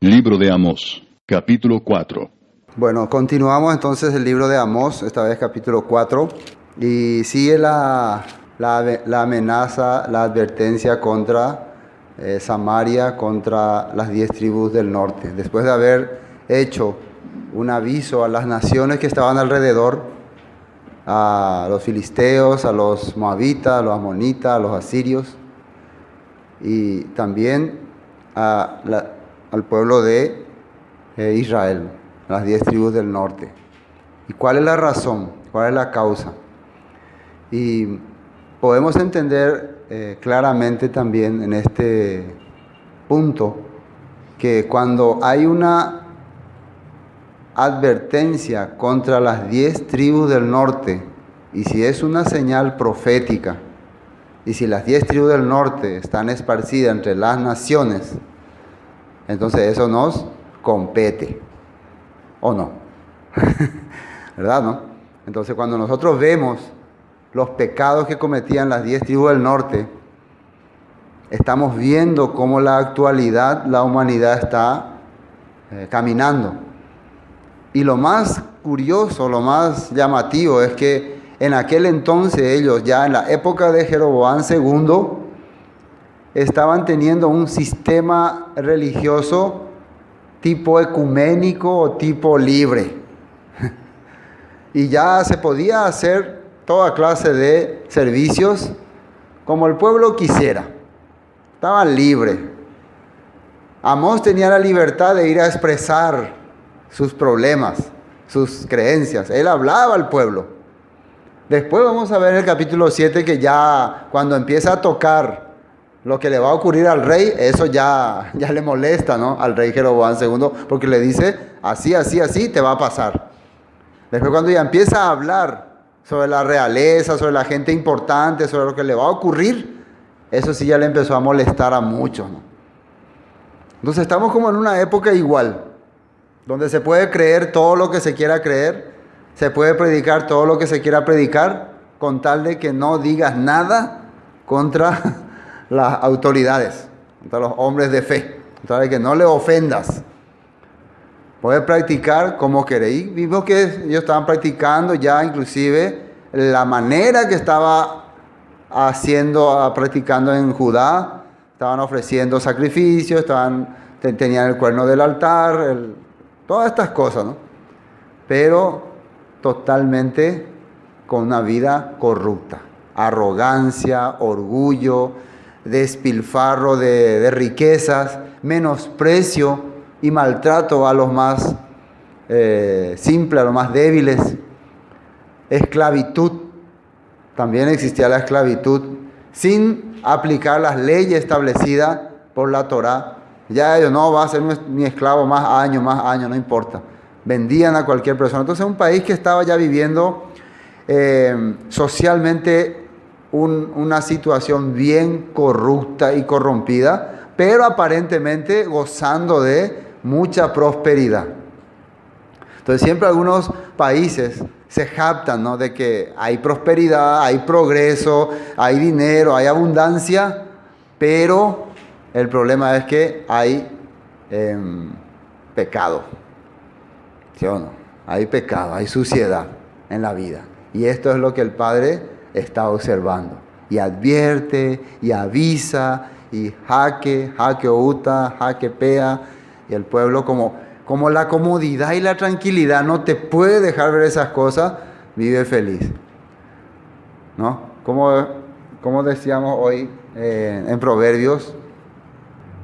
Libro de Amós, capítulo 4. Bueno, continuamos entonces el libro de Amós, esta vez capítulo 4, y sigue la amenaza, la advertencia contra Samaria, contra las 10 tribus del norte. Después de haber hecho un aviso a las naciones que estaban alrededor, a los filisteos, a los moabitas, a los amonitas, a los asirios, y también al pueblo de Israel, las 10 tribus del norte. ¿Y cuál es la razón? ¿Cuál es la causa? Y podemos entender claramente también en este punto que cuando hay una advertencia contra las 10 tribus del norte, y si es una señal profética, y si las 10 tribus del norte están esparcidas entre las naciones, entonces eso nos compete, ¿o no? ¿Verdad, no? Entonces cuando nosotros vemos los pecados que cometían las 10 tribus del norte, estamos viendo cómo la actualidad, la humanidad está caminando. Y lo más curioso, lo más llamativo es que en aquel entonces ellos, ya en la época de Jeroboam II, estaban teniendo un sistema religioso tipo ecuménico o tipo libre. Y ya se podía hacer toda clase de servicios como el pueblo quisiera. Estaban libres. Amós tenía la libertad de ir a expresar sus problemas, sus creencias. Él hablaba al pueblo. Después vamos a ver en el capítulo 7 que ya cuando empieza a tocar lo que le va a ocurrir al rey, eso ya le molesta, ¿no? Al rey Jeroboam II, porque le dice, así, así, así te va a pasar. Después cuando ya empieza a hablar sobre la realeza, sobre la gente importante, sobre lo que le va a ocurrir, eso sí ya le empezó a molestar a muchos, ¿no? Entonces estamos como en una época igual, donde se puede creer todo lo que se quiera creer, se puede predicar todo lo que se quiera predicar, con tal de que no digas nada contra las autoridades, contra los hombres de fe, contra de que no le ofendas. Puedes practicar como queréis. Vimos que ellos estaban practicando ya inclusive la manera que estaba practicando en Judá. Estaban ofreciendo sacrificios, tenían el cuerno del altar, todas estas cosas, ¿no? Pero totalmente con una vida corrupta. Arrogancia, orgullo, despilfarro de riquezas, menosprecio y maltrato a los más simples, a los más débiles. Esclavitud, también existía la esclavitud, sin aplicar las leyes establecidas por la Torá. Ya ellos, no, va a ser mi esclavo más años, no importa. Vendían a cualquier persona. Entonces un país que estaba ya viviendo socialmente una situación bien corrupta y corrompida, pero aparentemente gozando de mucha prosperidad. Entonces siempre algunos países se jactan, ¿no?, de que hay prosperidad, hay progreso, hay dinero, hay abundancia, pero el problema es que hay pecado. ¿Sí o no? Hay pecado, hay suciedad en la vida. Y esto es lo que el Padre está observando. Y advierte, y avisa, y jaque outa, jaque pea. Y el pueblo, como la comodidad y la tranquilidad no te puede dejar ver esas cosas, vive feliz. ¿No? Como decíamos hoy en Proverbios,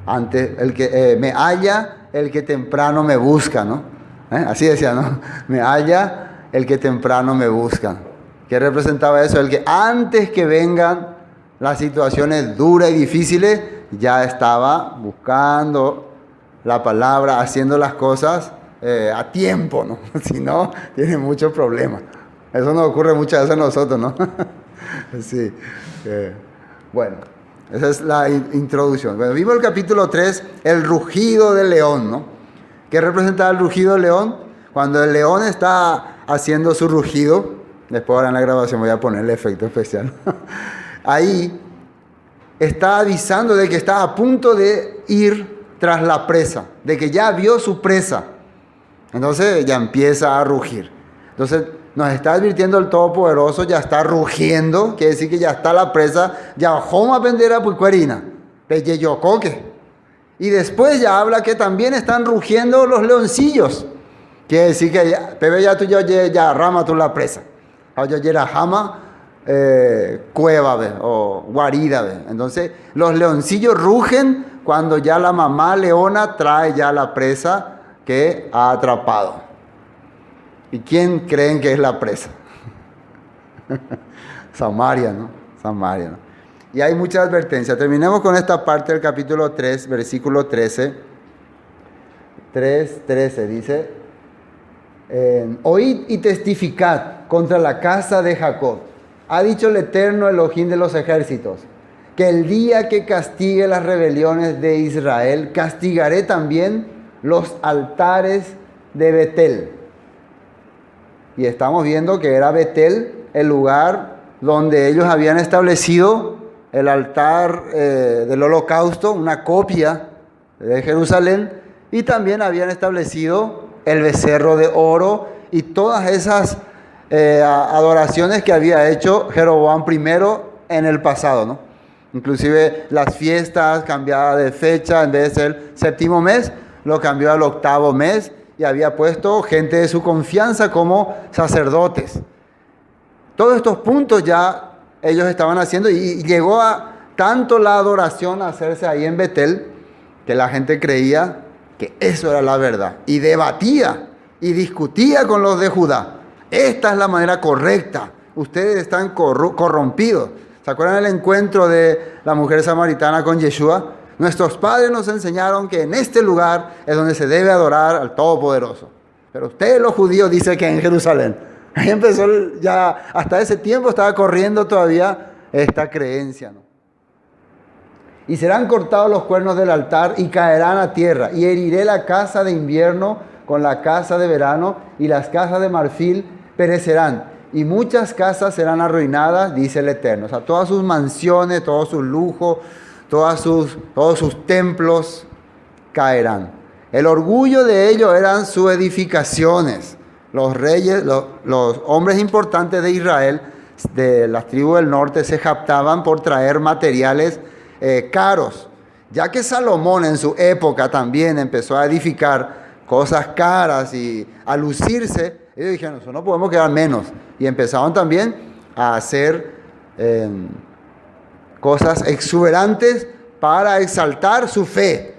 antes, el que me halla, el que temprano me busca, ¿no? Así decía, ¿no? Me halla el que temprano me busca. ¿Qué representaba eso? El que antes que vengan las situaciones duras y difíciles, ya estaba buscando la palabra, haciendo las cosas a tiempo, ¿no? Si no, tiene muchos problemas. Eso nos ocurre muchas veces a nosotros, ¿no? Sí. Bueno, esa es la introducción. Bueno, vimos el capítulo 3, el rugido del león, ¿no? ¿Qué representaba el rugido del león? Cuando el león está haciendo su rugido, después ahora en la grabación voy a poner el efecto especial, ahí está avisando de que está a punto de ir tras la presa, de que ya vio su presa. Entonces ya empieza a rugir. Entonces nos está advirtiendo el Todopoderoso, ya está rugiendo, quiere decir que ya está la presa, ya joma pendera puicuerina, peyeyocoque. Y después ya habla que también están rugiendo los leoncillos. Quiere decir que ya, Pepe ya tú ya rama tú la presa. Yo ya jama cueva o guarida. ¿Ve? Entonces los leoncillos rugen cuando ya la mamá leona trae ya la presa que ha atrapado. ¿Y quién creen que es la presa? Samaria, ¿no? Samaria, ¿no? Y hay mucha advertencia. Terminemos con esta parte del capítulo 3, versículo 13. 3:13 dice: oíd y testificad contra la casa de Jacob. Ha dicho el Eterno Elohim de los ejércitos, que el día que castigue las rebeliones de Israel, castigaré también los altares de Betel. Y estamos viendo que era Betel el lugar donde ellos habían establecido el altar del holocausto, una copia de Jerusalén, y también habían establecido el becerro de oro y todas esas adoraciones que había hecho Jeroboam I en el pasado, ¿no? Inclusive las fiestas cambiaba de fecha, en vez de ser el 7º mes, lo cambió al 8º mes, y había puesto gente de su confianza como sacerdotes. Todos estos puntos ya ellos estaban haciendo, y llegó a tanto la adoración a hacerse ahí en Betel, que la gente creía que eso era la verdad, y debatía y discutía con los de Judá. Esta es la manera correcta, ustedes están corrompidos. ¿Se acuerdan del encuentro de la mujer samaritana con Yeshua? Nuestros padres nos enseñaron que en este lugar es donde se debe adorar al Todopoderoso. Pero ustedes los judíos dicen que en Jerusalén. Ahí empezó ya, hasta ese tiempo estaba corriendo todavía esta creencia, ¿no? Y serán cortados los cuernos del altar y caerán a tierra. Y heriré la casa de invierno con la casa de verano, y las casas de marfil perecerán. Y muchas casas serán arruinadas, dice el Eterno. O sea, todas sus mansiones, todos sus lujos, todos sus templos caerán. El orgullo de ellos eran sus edificaciones. Los reyes, los hombres importantes de Israel, de las tribus del norte, se jactaban por traer materiales caros. Ya que Salomón en su época también empezó a edificar cosas caras y a lucirse, ellos dijeron, eso no podemos quedar menos. Y empezaron también a hacer cosas exuberantes para exaltar su fe,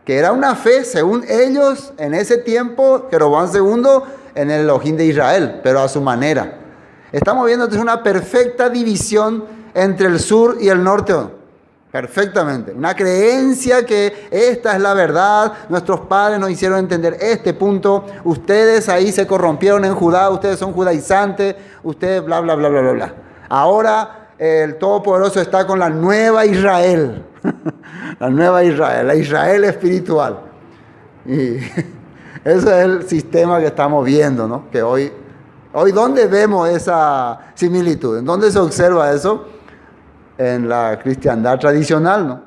que era una fe, según ellos, en ese tiempo, Jeroboam II, en el Elohim de Israel, pero a su manera. Estamos viendo entonces una perfecta división entre el sur y el norte, perfectamente. Una creencia que esta es la verdad, nuestros padres nos hicieron entender este punto, ustedes ahí se corrompieron en Judá, ustedes son judaizantes, ustedes bla, bla, bla, bla, bla, bla. Ahora el Todopoderoso está con la nueva Israel, la nueva Israel, la Israel espiritual. Y ese es el sistema que estamos viendo, ¿no? Que hoy ¿dónde vemos esa similitud? ¿En dónde se observa eso? En la cristiandad tradicional, ¿no?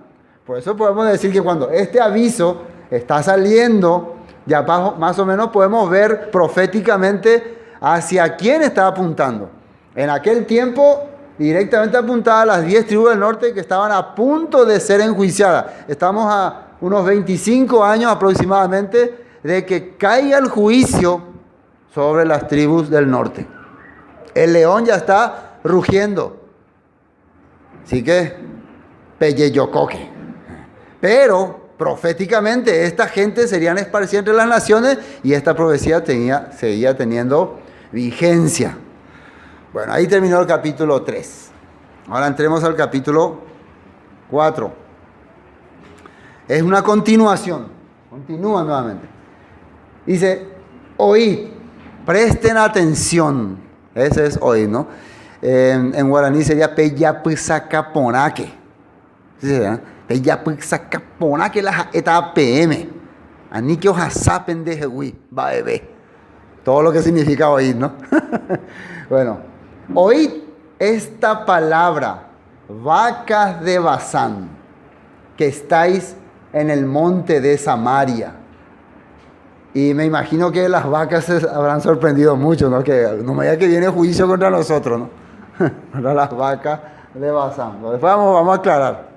Por eso podemos decir que cuando este aviso está saliendo, ya más o menos podemos ver proféticamente hacia quién está apuntando. En aquel tiempo directamente apuntaba a las 10 tribus del norte que estaban a punto de ser enjuiciadas. Estamos a unos 25 años aproximadamente de que caiga el juicio sobre las tribus del norte. El león ya está rugiendo. Así que, peyeyocoque. Pero proféticamente esta gente serían esparcidas entre las naciones y esta profecía seguía teniendo vigencia. Bueno, ahí terminó el capítulo 3. Ahora entremos al capítulo 4. Es una continuación. Continúa nuevamente. Dice, oíd, presten atención. Ese es oíd, ¿no? En guaraní sería peyapusacaponaque. ¿Sí? Peyapusacaponaque la etapa PM. Ani que ojasapen de jehui, va bebé. Todo lo que significa oír, ¿no? Bueno, oíd esta palabra, vacas de Basán, que estáis en el monte de Samaria. Y me imagino que las vacas se habrán sorprendido mucho, ¿no? Que no me diga que viene juicio contra nosotros, ¿no? Contra las vacas de Basán. Después vamos a aclarar.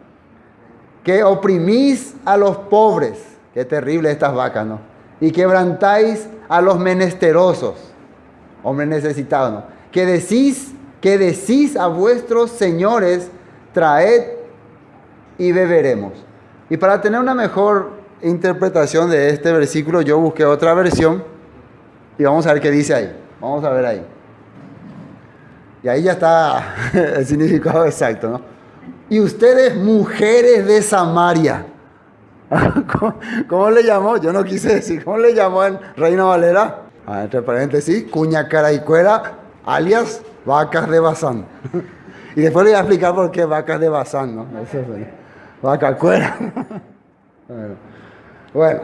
Que oprimís a los pobres. Qué terrible estas vacas, ¿no? Y quebrantáis a los menesterosos, hombres necesitados, ¿no? Que decís a vuestros señores, traed y beberemos. Y para tener una mejor interpretación de este versículo, yo busqué otra versión y vamos a ver qué dice ahí. Vamos a ver ahí. Y ahí ya está el significado exacto, ¿no? Y ustedes, mujeres de Samaria. ¿Cómo le llamó? Yo no quise decir. ¿Cómo le llamó en Reina Valera? Entre paréntesis, cuña, cara y cuera, alias vacas de Basán. Y después le voy a explicar por qué vacas de Basán, ¿no? Eso es bueno. Vaca cuera. Bueno.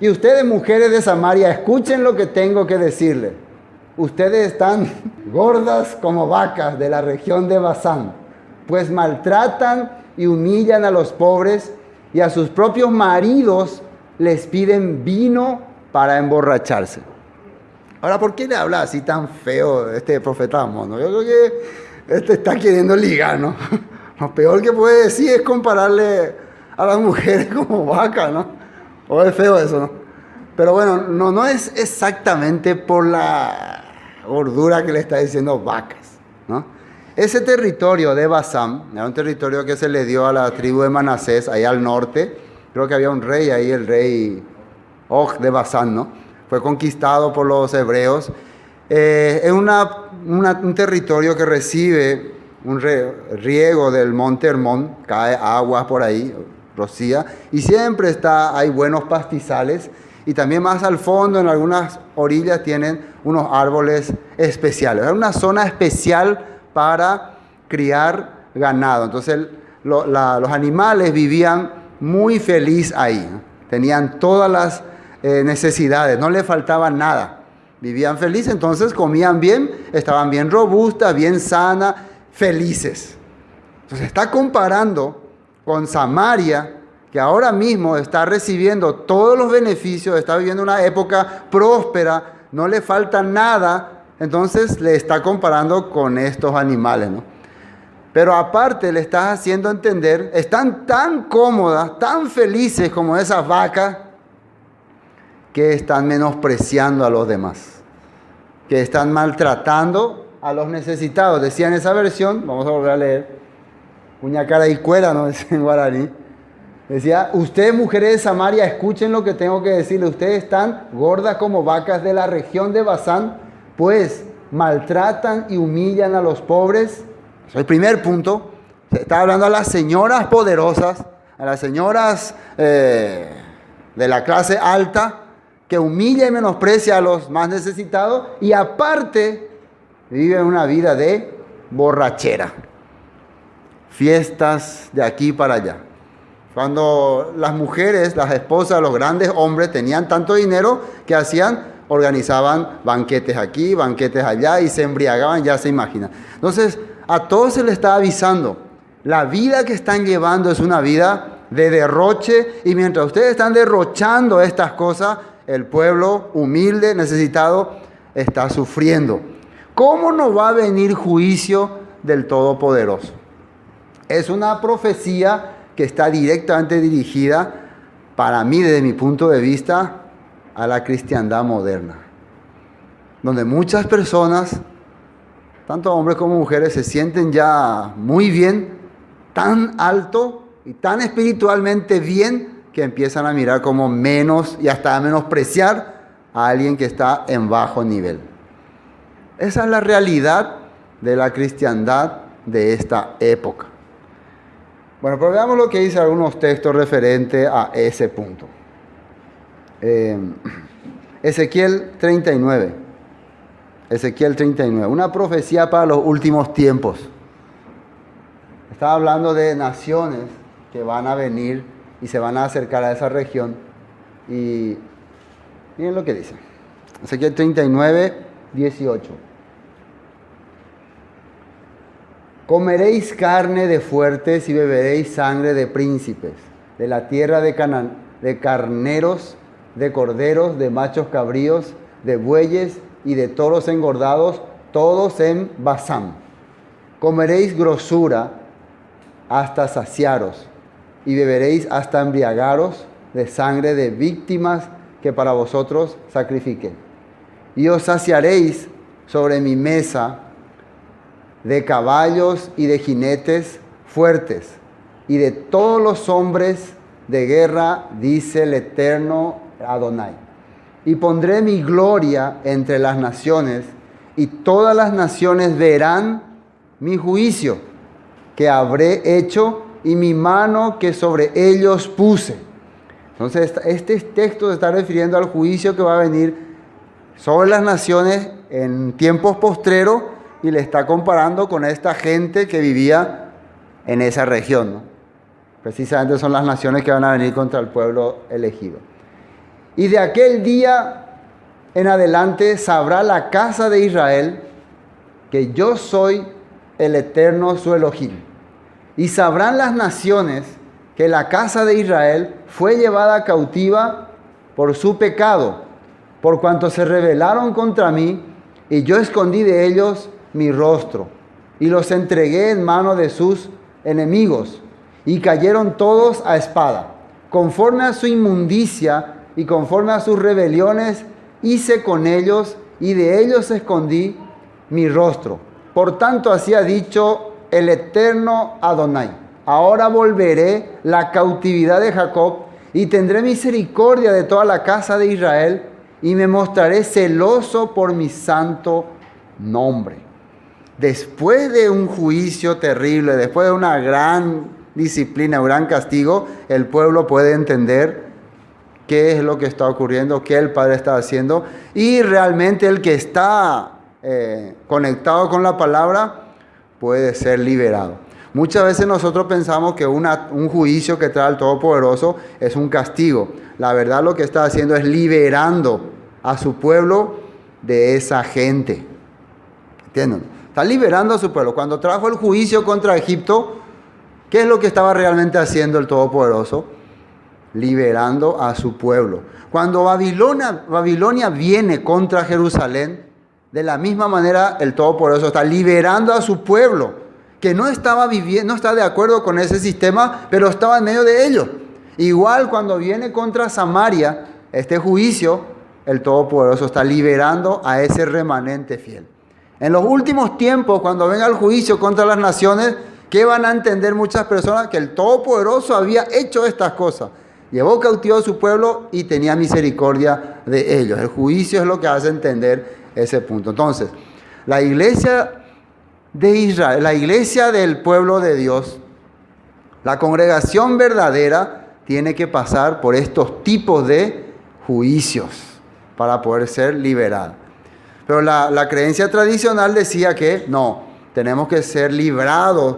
Y ustedes, mujeres de Samaria, escuchen lo que tengo que decirles. Ustedes están gordas como vacas de la región de Basán, pues maltratan y humillan a los pobres y a sus propios maridos les piden vino para emborracharse. Ahora, ¿por qué le habla así tan feo este profeta Amós, no? Yo creo que este está queriendo ligar, ¿no? Lo peor que puede decir es compararle a las mujeres como vacas, ¿no? O es feo eso, ¿no? Pero bueno, no es exactamente por la gordura que le está diciendo vacas, ¿no? Ese territorio de Basán era un territorio que se le dio a la tribu de Manasés, ahí al norte. Creo que había un rey ahí, el rey Og de Basán, ¿no? Fue conquistado por los hebreos. Es un territorio que recibe un riego del monte Hermón, cae agua por ahí, rocía, y siempre hay buenos pastizales. Y también más al fondo, en algunas orillas, tienen unos árboles especiales. Era una zona especial para criar ganado. Entonces los animales vivían muy feliz ahí, ¿no? Tenían todas las necesidades, no les faltaba nada. Vivían felices, entonces comían bien, estaban bien robustas, bien sanas, felices. Entonces está comparando con Samaria, que ahora mismo está recibiendo todos los beneficios, está viviendo una época próspera, no le falta nada. Entonces le está comparando con estos animales, ¿no? Pero aparte le está haciendo entender, están tan cómodas, tan felices como esas vacas, que están menospreciando a los demás, que están maltratando a los necesitados. Decía en esa versión, vamos a volver a leer, cuña, cara y cuera, ¿no? Decía en guaraní. Decía, ustedes, mujeres de Samaria, escuchen lo que tengo que decirles. Ustedes están gordas como vacas de la región de Basán, pues maltratan y humillan a los pobres. El primer punto, se está hablando a las señoras poderosas, a las señoras de la clase alta, que humilla y menosprecia a los más necesitados, y aparte viven una vida de borrachera. Fiestas de aquí para allá. Cuando las mujeres, las esposas, los grandes hombres tenían tanto dinero que organizaban banquetes aquí, banquetes allá y se embriagaban, ya se imagina. Entonces, a todos se les está avisando, la vida que están llevando es una vida de derroche, y mientras ustedes están derrochando estas cosas, el pueblo humilde, necesitado, está sufriendo. ¿Cómo no va a venir juicio del Todopoderoso? Es una profecía que está directamente dirigida, para mí, desde mi punto de vista, a la cristiandad moderna, donde muchas personas, tanto hombres como mujeres, se sienten ya muy bien, tan alto y tan espiritualmente bien, que empiezan a mirar como menos y hasta a menospreciar a alguien que está en bajo nivel. Esa es la realidad de la cristiandad de esta época. Bueno, pero veamos lo que dice algunos textos referentes a ese punto. Ezequiel 39. Ezequiel 39, una profecía para los últimos tiempos. Está hablando de naciones que van a venir y se van a acercar a esa región. Y miren lo que dice. Ezequiel 39, 18. Comeréis carne de fuertes y beberéis sangre de príncipes. de la tierra de Canaán, de carneros, de corderos, de machos cabríos, de bueyes y de toros engordados, todos en Basán. Comeréis grosura hasta saciaros, y beberéis hasta embriagaros de sangre de víctimas que para vosotros sacrifiqué. Y os saciaréis sobre mi mesa de caballos y de jinetes fuertes, y de todos los hombres de guerra, dice el Eterno Adonai. Y pondré mi gloria entre las naciones, y todas las naciones verán mi juicio que habré hecho y mi mano que sobre ellos puse. Entonces, este texto se está refiriendo al juicio que va a venir sobre las naciones en tiempos postreros y le está comparando con esta gente que vivía en esa región, ¿no? Precisamente son las naciones que van a venir contra el pueblo elegido. Y de aquel día en adelante sabrá la casa de Israel que yo soy el Eterno su Elohim. Y sabrán las naciones que la casa de Israel fue llevada cautiva por su pecado, por cuanto se rebelaron contra mí, y yo escondí de ellos mi rostro, y los entregué en mano de sus enemigos, y cayeron todos a espada. Conforme a su inmundicia y conforme a sus rebeliones, hice con ellos, y de ellos escondí mi rostro. Por tanto, así ha dicho el Eterno Adonai: ahora volveré la cautividad de Jacob, y tendré misericordia de toda la casa de Israel, y me mostraré celoso por mi santo nombre. Después de un juicio terrible, después de una gran disciplina, un gran castigo, el pueblo puede entender qué es lo que está ocurriendo, qué el Padre está haciendo, y realmente el que está conectado con la palabra puede ser liberado. Muchas veces nosotros pensamos que un juicio que trae el Todopoderoso es un castigo. La verdad, lo que está haciendo es liberando a su pueblo de esa gente. ¿Entienden? Está liberando a su pueblo. Cuando trajo el juicio contra Egipto, ¿qué es lo que estaba realmente haciendo el Todopoderoso? Liberando a su pueblo. Cuando Babilonia viene contra Jerusalén, de la misma manera el Todopoderoso está liberando a su pueblo, que no estaba no está de acuerdo con ese sistema, pero estaba en medio de ello. Igual cuando viene contra Samaria este juicio, el Todopoderoso está liberando a ese remanente fiel. En los últimos tiempos, cuando venga el juicio contra las naciones, ¿qué van a entender muchas personas? Que el Todopoderoso había hecho estas cosas. Llevó cautivo a su pueblo y tenía misericordia de ellos. El juicio es lo que hace entender ese punto. Entonces, la iglesia de Israel, la iglesia del pueblo de Dios, la congregación verdadera, tiene que pasar por estos tipos de juicios para poder ser liberada. Pero la creencia tradicional decía que no, tenemos que ser librados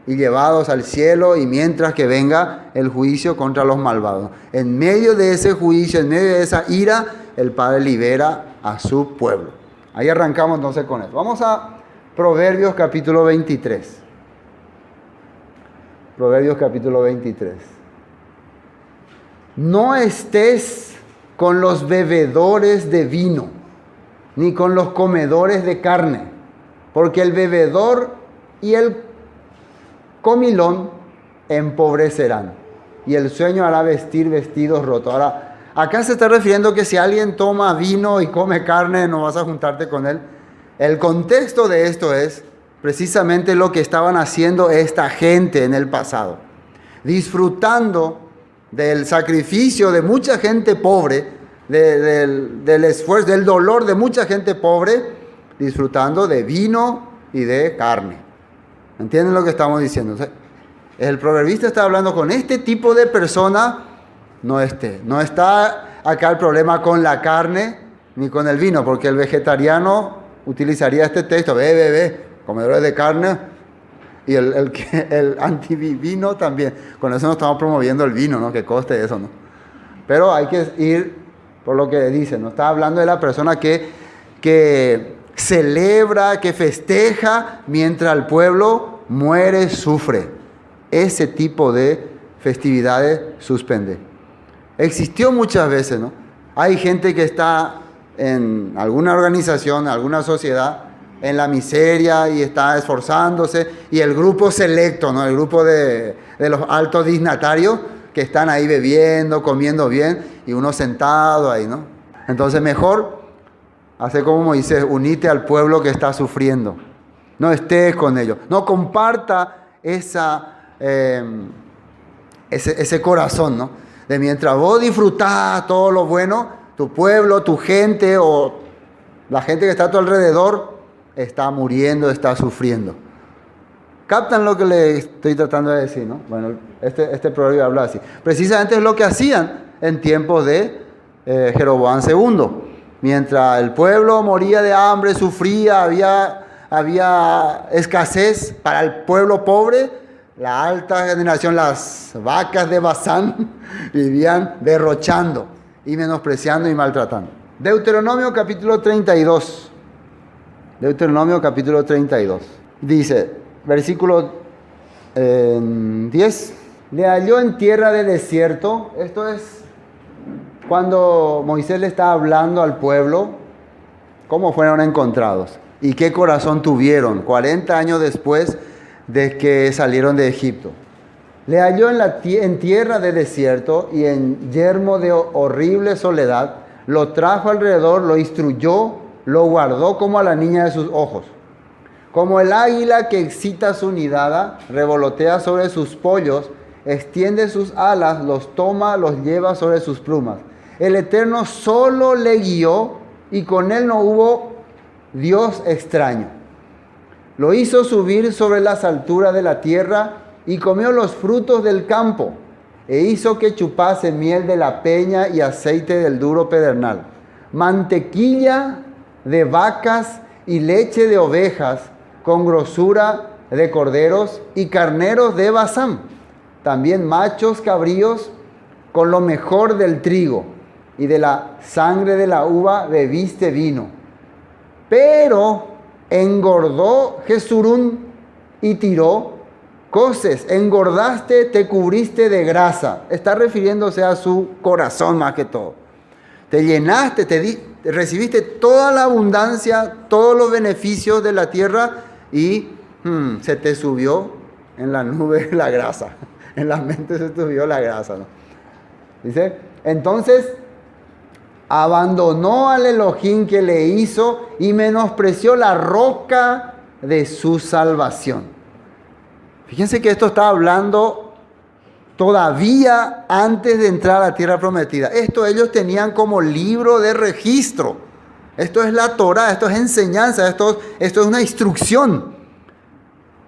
y llevados al cielo, y mientras que venga el juicio contra los malvados. En medio de ese juicio, en medio de esa ira, el Padre libera a su pueblo. Ahí arrancamos entonces con eso. Vamos a Proverbios capítulo 23. Proverbios capítulo 23. No estés con los bebedores de vino, ni con los comedores de carne, porque el bebedor y el comilón empobrecerán, y el sueño hará vestir vestidos rotos. Ahora, acá se está refiriendo que si alguien toma vino y come carne, no vas a juntarte con él. El contexto de esto es precisamente lo que estaban haciendo esta gente en el pasado, disfrutando del sacrificio de mucha gente pobre, del esfuerzo, del dolor de mucha gente pobre, disfrutando de vino y de carne. ¿Entienden lo que estamos diciendo? O sea, el proverbista está hablando con este tipo de persona. No está acá el problema con la carne ni con el vino, porque el vegetariano utilizaría este texto: ve, comedores de carne, y el antivino también. Con eso no estamos promoviendo el vino, ¿no? Que coste eso, ¿no? Pero hay que ir por lo que dice. No está hablando de la persona que celebra, que festeja mientras el pueblo muere, sufre. Ese tipo de festividades suspender. Existió muchas veces, ¿no? Hay gente que está en alguna organización, alguna sociedad, en la miseria y está esforzándose, y el grupo selecto, ¿no? El grupo de los altos dignatarios que están ahí bebiendo, comiendo bien, y uno sentado ahí, ¿no? Entonces mejor hacer como Moisés, unite al pueblo que está sufriendo, no estés con ellos, no comparta ese corazón, ¿no? De mientras vos disfrutás todo lo bueno, tu pueblo, tu gente o la gente que está a tu alrededor está muriendo, está sufriendo. ¿Captan lo que le estoy tratando de decir, no? Bueno, este proverbio habla así. Precisamente es lo que hacían en tiempos de Jeroboam II. Mientras el pueblo moría de hambre, sufría, había escasez para el pueblo pobre, la alta generación, las vacas de Basán, vivían derrochando y menospreciando y maltratando. Deuteronomio capítulo 32. Deuteronomio capítulo 32. Dice, versículo 10. Le halló en tierra de desierto. Esto es cuando Moisés le está hablando al pueblo cómo fueron encontrados y qué corazón tuvieron 40 años después de que salieron de Egipto. Le halló en tierra de desierto y en yermo de horrible soledad. Lo trajo alrededor, lo instruyó, lo guardó como a la niña de sus ojos. Como el águila que excita su nidada, revolotea sobre sus pollos, extiende sus alas, los toma, los lleva sobre sus plumas. El Eterno solo le guió y con él no hubo Dios extraño. Lo hizo subir sobre las alturas de la tierra y comió los frutos del campo, e hizo que chupase miel de la peña y aceite del duro pedernal, mantequilla de vacas y leche de ovejas, con grosura de corderos y carneros de Basán, también machos cabríos con lo mejor del trigo, y de la sangre de la uva bebiste vino. Pero engordó Jesurún y tiró coces, engordaste, te cubriste de grasa. Está refiriéndose a su corazón más que todo. Te llenaste, recibiste toda la abundancia, todos los beneficios de la tierra y se te subió en la nube la grasa. En la mente se subió la grasa, ¿no? Dice, entonces abandonó al Elohim que le hizo y menospreció la roca de su salvación. Fíjense que esto está hablando todavía antes de entrar a la tierra prometida. Esto ellos tenían como libro de registro. Esto es la Torá, esto es enseñanza, esto es una instrucción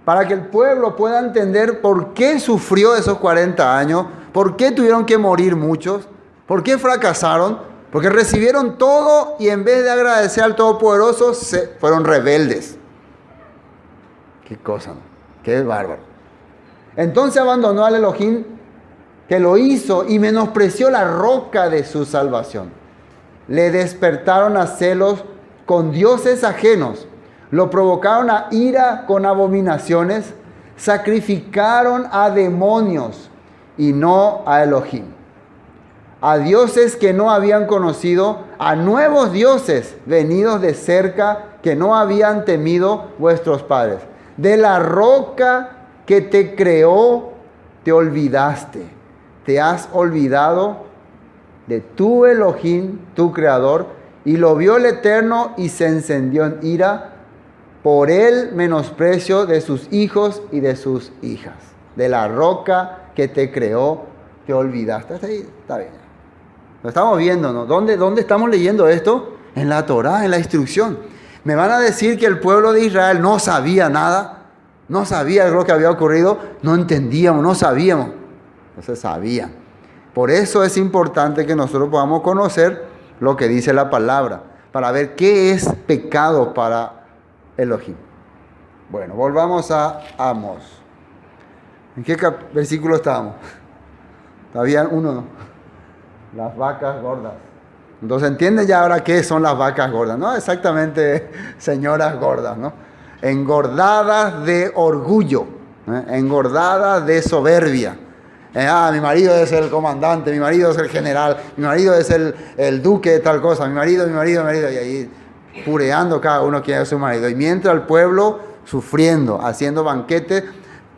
para que el pueblo pueda entender por qué sufrió esos 40 años, por qué tuvieron que morir muchos, por qué fracasaron, porque recibieron todo y en vez de agradecer al Todopoderoso fueron rebeldes. Qué cosa, ¿no? Qué bárbaro. Entonces abandonó al Elohim que lo hizo y menospreció la roca de su salvación. Le despertaron a celos con dioses ajenos, lo provocaron a ira con abominaciones, sacrificaron a demonios y no a Elohim, a dioses que no habían conocido, a nuevos dioses venidos de cerca que no habían temido vuestros padres. De la roca que te creó, te olvidaste. Te has olvidado de tu Elohim, tu creador, y lo vio el Eterno y se encendió en ira por el menosprecio de sus hijos y de sus hijas. De la roca que te creó, te olvidaste. Hasta ahí está bien. Lo estamos viendo, ¿no? ¿Dónde estamos leyendo esto? En la Torá, en la instrucción. Me van a decir que el pueblo de Israel no sabía nada. No sabía lo que había ocurrido, no entendíamos, no sabíamos. No se sabía. Por eso es importante que nosotros podamos conocer lo que dice la palabra, para ver qué es pecado para Elohim. Bueno, volvamos a Amós. ¿En qué versículo estábamos? Todavía uno, ¿no? Las vacas gordas. Entonces entienden ya ahora qué son las vacas gordas, ¿no? Exactamente, señoras gordas, ¿no? Engordadas de orgullo, engordadas de soberbia, Mi marido es el comandante, mi marido es el general, mi marido es el duque de tal cosa, mi marido, y ahí pureando cada uno quién es su marido. Y mientras el pueblo sufriendo, haciendo banquetes,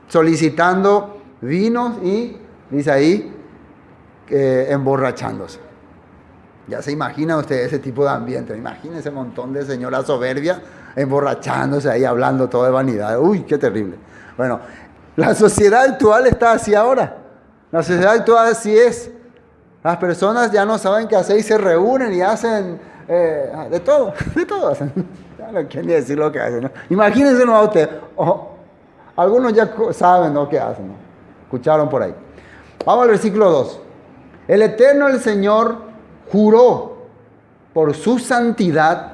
solicitando vinos y, dice ahí, emborrachándose. Ya se imagina usted ese tipo de ambiente. Imagínese ese montón de señoras soberbia emborrachándose ahí, hablando todo de vanidad. Uy, qué terrible. Bueno, la sociedad actual está así ahora. La sociedad actual así es. Las personas ya no saben qué hacer y se reúnen y hacen de todo hacen. Ya no quieren ni decir lo que hacen, ¿no? Imagínense a usted. Algunos ya saben lo que hacen, ¿no? Escucharon por ahí. Vamos al versículo 2. El Eterno, el Señor, juró por su santidad.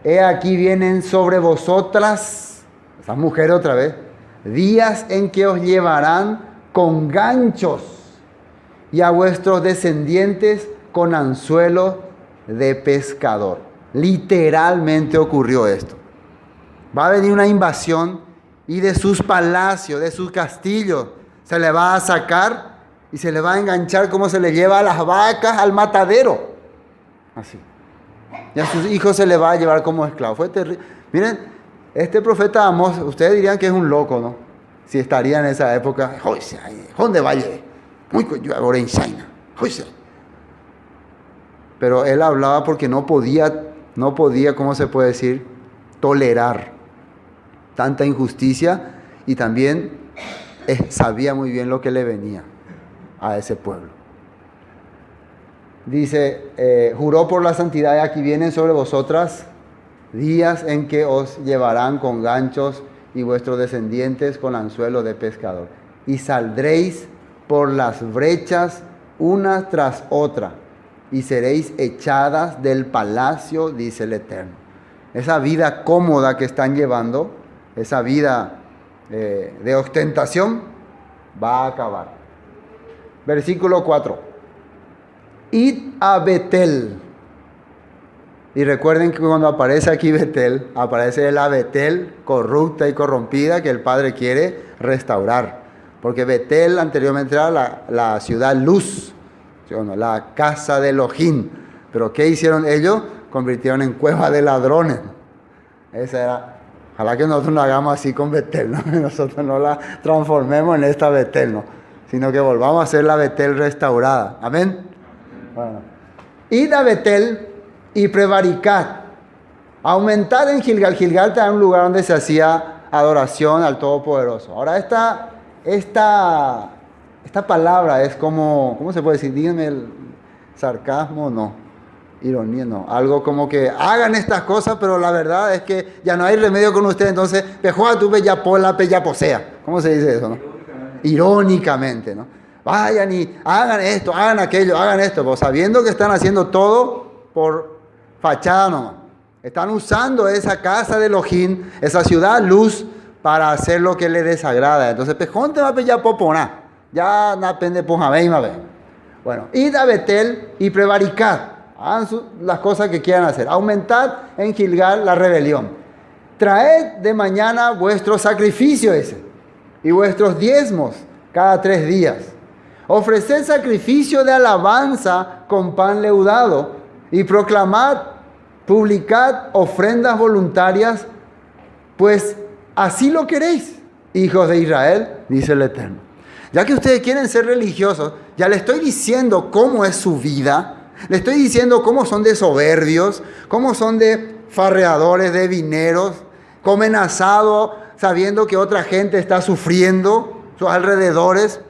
He aquí vienen sobre vosotras, esas mujeres otra vez, días en que os llevarán con ganchos y a vuestros descendientes con anzuelos de pescador. Literalmente ocurrió esto. Va a venir una invasión y de sus palacios, de sus castillos, se le va a sacar y se le va a enganchar como se le lleva a las vacas al matadero. Así. Y a sus hijos se le va a llevar como esclavos. Fue terrible. Miren, este profeta Amós, ustedes dirían que es un loco, ¿no? Si estaría en esa época, ¿dónde vaya? Muy ahora en China. Pero él hablaba porque no podía, ¿cómo se puede decir? Tolerar tanta injusticia y también sabía muy bien lo que le venía a ese pueblo. Dice, juró por la santidad, aquí vienen sobre vosotras días en que os llevarán con ganchos y vuestros descendientes con anzuelo de pescador. Y saldréis por las brechas una tras otra y seréis echadas del palacio, dice el Eterno. Esa vida cómoda que están llevando, esa vida de ostentación, va a acabar. Versículo 4. Id a Betel. Y recuerden que cuando aparece aquí Betel, aparece la Betel corrupta y corrompida que el Padre quiere restaurar. Porque Betel anteriormente era la ciudad luz, la casa de Elohim. Pero ¿qué hicieron ellos? Convirtieron en cueva de ladrones. Esa era. Ojalá que nosotros no hagamos así con Betel, ¿no? Nosotros no la transformemos en esta Betel, ¿no? Sino que volvamos a hacer la Betel restaurada. Amén. Bueno. Id a Betel y prevaricad. Aumentad en Gilgal. Gilgal era un lugar donde se hacía adoración al Todopoderoso. Ahora esta palabra es como, ¿cómo se puede decir? Díganme el sarcasmo, no. Ironía, no. Algo como que hagan estas cosas, pero la verdad es que ya no hay remedio con ustedes. Entonces, pejoa tu bellapola, pellaposea. ¿Cómo se dice eso, no? Irónicamente, ¿no? Vayan y hagan esto, hagan aquello, hagan esto, pues sabiendo que están haciendo todo por fachada nomás. Están usando esa casa de Elohim, esa ciudad luz, para hacer lo que les desagrada. Entonces, pejón te va a pillar popona. Ya no pende pojabeima. Bueno, id a Betel y prevaricad. Hagan las cosas que quieran hacer. Aumentad en Gilgal la rebelión. Traed de mañana vuestro sacrificio y vuestros diezmos cada 3 días. Ofreced sacrificio de alabanza con pan leudado y publicad ofrendas voluntarias, pues así lo queréis, hijos de Israel, dice el Eterno. Ya que ustedes quieren ser religiosos, ya les estoy diciendo cómo es su vida, les estoy diciendo cómo son de soberbios, cómo son de farreadores, de vineros, comen asado sabiendo que otra gente está sufriendo, sus alrededores,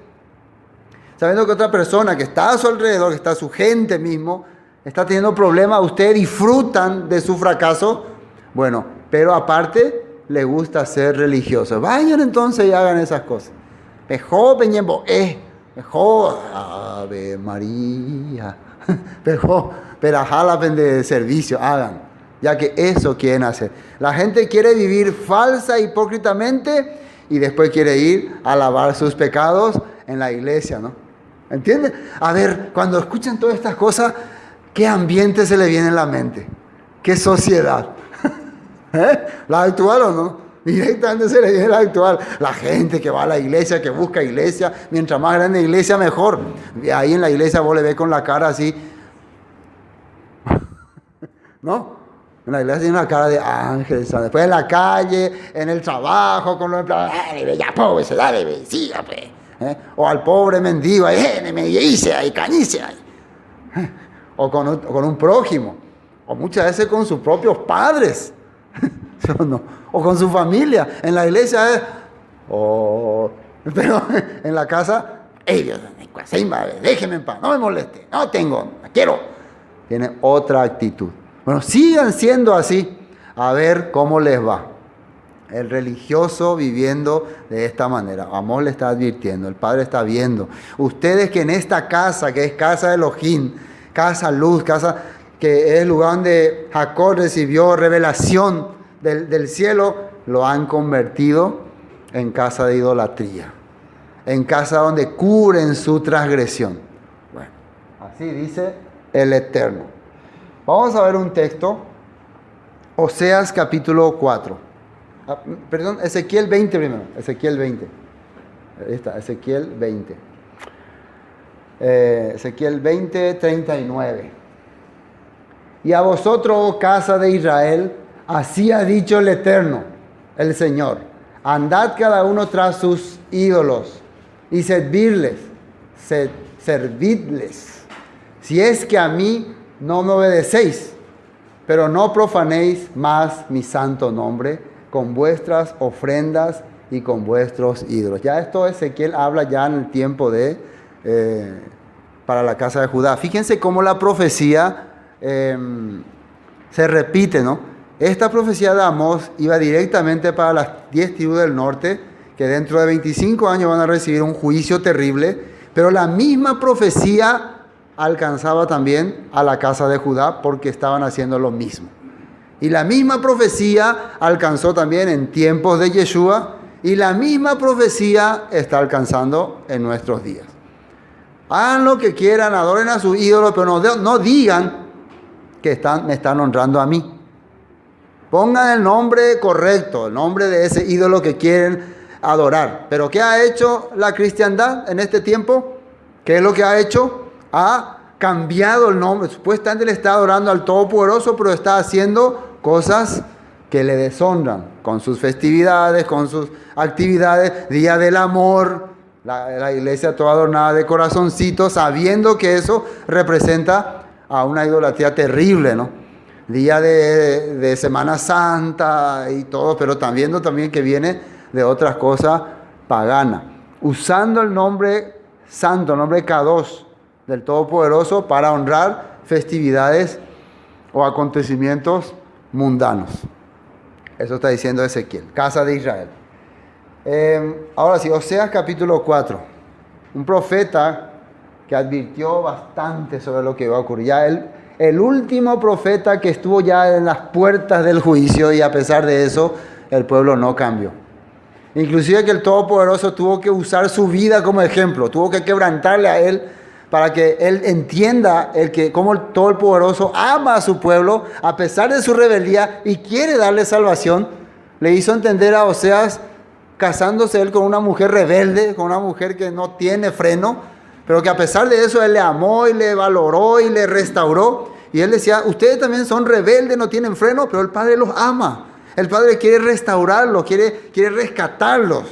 sabiendo que otra persona que está a su alrededor, que está su gente mismo, está teniendo problemas, ustedes disfrutan de su fracaso. Bueno, pero aparte les gusta ser religiosos. Vayan entonces y hagan esas cosas. Mejor peñembo, mejor Ave María, mejor perajala de servicio, hagan, ya que eso quieren hacer. La gente quiere vivir falsa, hipócritamente, y después quiere ir a lavar sus pecados en la iglesia, ¿no? ¿Entienden? A ver, cuando escuchan todas estas cosas, ¿qué ambiente se le viene en la mente? ¿Qué sociedad? ¿La actual o no? Directamente se le viene el actual. La gente que va a la iglesia, que busca iglesia, mientras más grande la iglesia, mejor. Y ahí en la iglesia vos le ves con la cara así. ¿No? En la iglesia tiene una cara de ángel. Después en la calle, en el trabajo, con los empleados. Ya pobre, se da de sí, pues. O al pobre mendigo, me dice, ahí, cañice, ahí. O con un prójimo. O muchas veces con sus propios padres. No. O con su familia. En la iglesia es... pero en la casa... Dios, déjeme en paz, no me moleste, no tengo, quiero. Tiene otra actitud. Bueno, sigan siendo así. A ver cómo les va. El religioso viviendo de esta manera. Amor le está advirtiendo, el Padre está viendo. Ustedes que en esta casa, que es casa de Elohim, casa luz, casa que es el lugar donde Jacob recibió revelación del cielo, lo han convertido en casa de idolatría, en casa donde cubren su transgresión. Bueno, así dice el Eterno. Vamos a ver un texto, Oseas capítulo 4. Perdón, Ezequiel 20 primero, Ezequiel 20. Ahí está, Ezequiel 20. Ezequiel 20, 39. Y a vosotros, oh casa de Israel, así ha dicho el Eterno, el Señor: andad cada uno tras sus ídolos y servidles, si es que a mí no me obedecéis, pero no profanéis más mi santo nombre con vuestras ofrendas y con vuestros ídolos. Ya esto Ezequiel habla ya en el tiempo de para la casa de Judá. Fíjense cómo la profecía se repite, ¿no? Esta profecía de Amós iba directamente para las 10 tribus del norte, que dentro de 25 años van a recibir un juicio terrible, pero la misma profecía alcanzaba también a la casa de Judá porque estaban haciendo lo mismo. Y la misma profecía alcanzó también en tiempos de Yeshua, y la misma profecía está alcanzando en nuestros días. Hagan lo que quieran, adoren a sus ídolos, pero no digan que me están honrando a mí. Pongan el nombre correcto, el nombre de ese ídolo que quieren adorar. Pero ¿qué ha hecho la cristiandad en este tiempo? ¿Qué es lo que ha hecho? Ha cambiado el nombre. Supuestamente le está adorando al Todopoderoso, pero está haciendo cosas que le deshonran, con sus festividades, con sus actividades, Día del Amor, la iglesia toda adornada de corazoncitos, sabiendo que eso representa a una idolatría terrible, ¿no? Día de Semana Santa y todo, pero también que viene de otras cosas paganas, usando el nombre santo, el nombre Kadosh del Todopoderoso para honrar festividades o acontecimientos mundanos. Eso está diciendo Ezequiel, casa de Israel. Ahora sí, Oseas capítulo 4. Un profeta que advirtió bastante sobre lo que iba a ocurrir. Ya el último profeta que estuvo ya en las puertas del juicio, y a pesar de eso, el pueblo no cambió. Inclusive que el Todopoderoso tuvo que usar su vida como ejemplo, tuvo que quebrantarle a él para que él entienda cómo el Todopoderoso ama a su pueblo a pesar de su rebeldía y quiere darle salvación. Le hizo entender a Oseas, casándose él con una mujer rebelde, con una mujer que no tiene freno, pero que a pesar de eso él le amó y le valoró y le restauró. Y él decía, ustedes también son rebeldes, no tienen freno, pero el Padre los ama. El Padre quiere restaurarlos, quiere rescatarlos,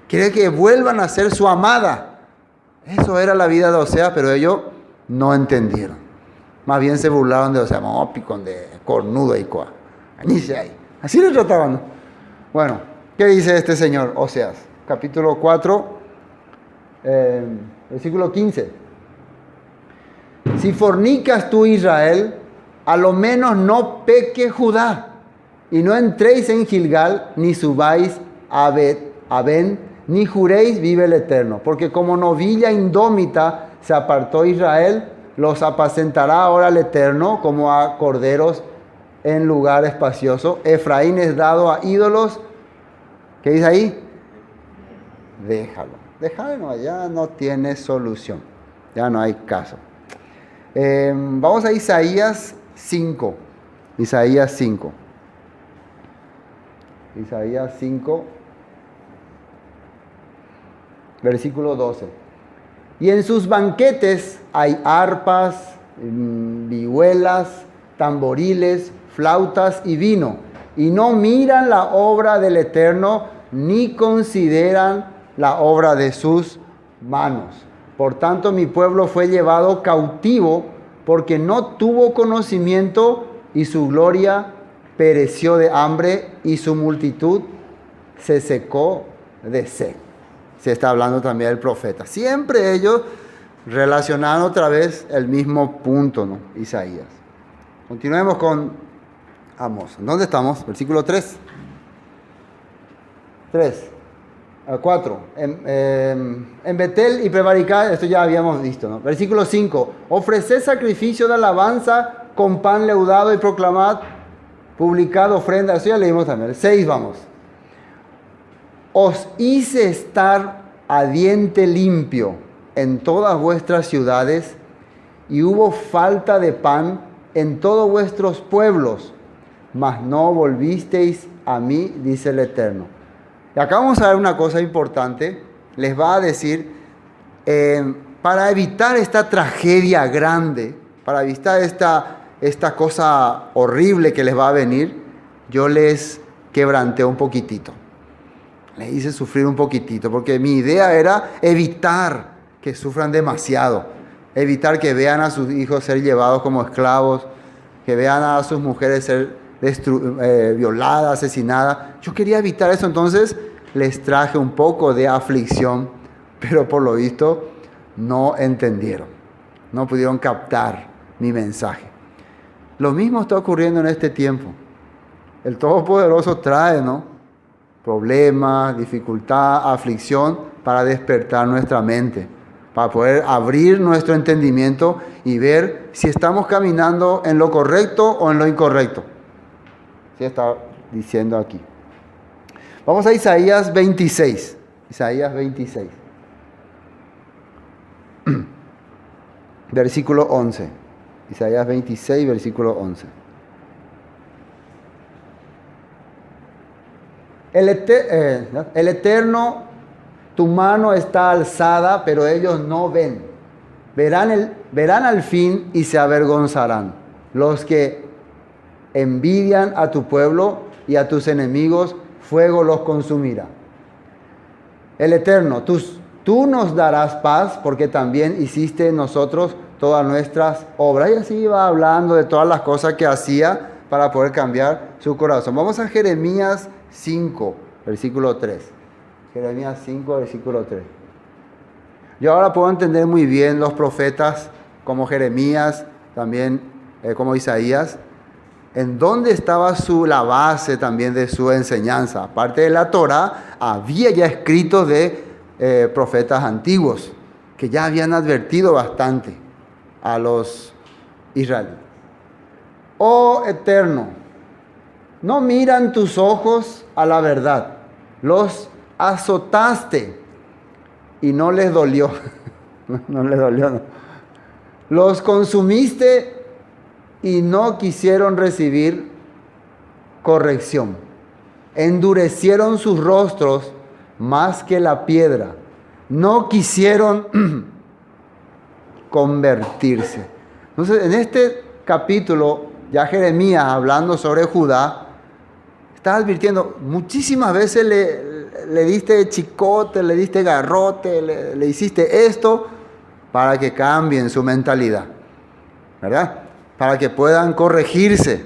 quiere que vuelvan a ser su amada. Eso era la vida de Oseas, pero ellos no entendieron. Más bien se burlaron de Oseas, picón de cornudo y coa. Así le trataban, ¿no? Bueno, ¿qué dice este señor Oseas? Capítulo 4, versículo 15. Si fornicas tú, Israel, a lo menos no peque Judá, y no entréis en Gilgal, ni subáis a Ben, ni juréis, vive el Eterno. Porque como novilla indómita se apartó Israel, los apacentará ahora el Eterno como a corderos en lugar espacioso. Efraín es dado a ídolos. ¿Qué dice ahí? Déjalo, ya no tiene solución, ya no hay caso. Vamos a Isaías 5. Isaías 5. Isaías 5, versículo 12. Y en sus banquetes hay arpas, vihuelas, tamboriles, flautas y vino. Y no miran la obra del Eterno, ni consideran la obra de sus manos. Por tanto, mi pueblo fue llevado cautivo porque no tuvo conocimiento y su gloria pereció de hambre y su multitud se secó de sed. Se está hablando también del profeta. Siempre ellos relacionaron otra vez el mismo punto, ¿no? Isaías. Continuemos con Amós. ¿Dónde estamos? Versículo 3. 4. En Betel y Prevaricá, esto ya habíamos visto, ¿no? Versículo 5. Ofreced sacrificio de alabanza con pan leudado y proclamad, publicad ofrenda. Eso ya leímos también. El 6 vamos. Os hice estar a diente limpio en todas vuestras ciudades, y hubo falta de pan en todos vuestros pueblos, mas no volvisteis a mí, dice el Eterno. Y acá vamos a ver una cosa importante. Les va a decir, para evitar esta tragedia grande, para evitar esta cosa horrible que les va a venir, yo les quebranté un poquitito. Les hice sufrir un poquitito, porque mi idea era evitar que sufran demasiado, evitar que vean a sus hijos ser llevados como esclavos, que vean a sus mujeres ser violadas, asesinadas. Yo quería evitar eso, entonces les traje un poco de aflicción, pero por lo visto no entendieron, no pudieron captar mi mensaje. Lo mismo está ocurriendo en este tiempo. El Todopoderoso trae, ¿no?, problemas, dificultad, aflicción para despertar nuestra mente, para poder abrir nuestro entendimiento y ver si estamos caminando en lo correcto o en lo incorrecto. ¿Sí está diciendo aquí? Vamos a Isaías 26. Isaías 26. Versículo 11. Isaías 26, versículo 11. El Eterno, tu mano está alzada, pero ellos no ven. Verán al fin y se avergonzarán. Los que envidian a tu pueblo y a tus enemigos, fuego los consumirá. El Eterno, tú nos darás paz, porque también hiciste en nosotros todas nuestras obras. Y así iba hablando de todas las cosas que hacía para poder cambiar su corazón. Vamos a Jeremías 5, versículo 3. Jeremías 5, versículo 3. Yo ahora puedo entender muy bien los profetas como Jeremías, también como Isaías, en dónde estaba la base también de su enseñanza. Aparte de la Torá, había ya escritos de profetas antiguos que ya habían advertido bastante a los israelitas. Oh Eterno, no miran tus ojos a la verdad. Los azotaste y no les dolió. No les dolió, no. Los consumiste y no quisieron recibir corrección. Endurecieron sus rostros más que la piedra. No quisieron convertirse. Entonces, en este capítulo, ya Jeremías, hablando sobre Judá, está advirtiendo, muchísimas veces le diste chicote, le diste garrote, le hiciste esto para que cambien su mentalidad, ¿verdad? Para que puedan corregirse,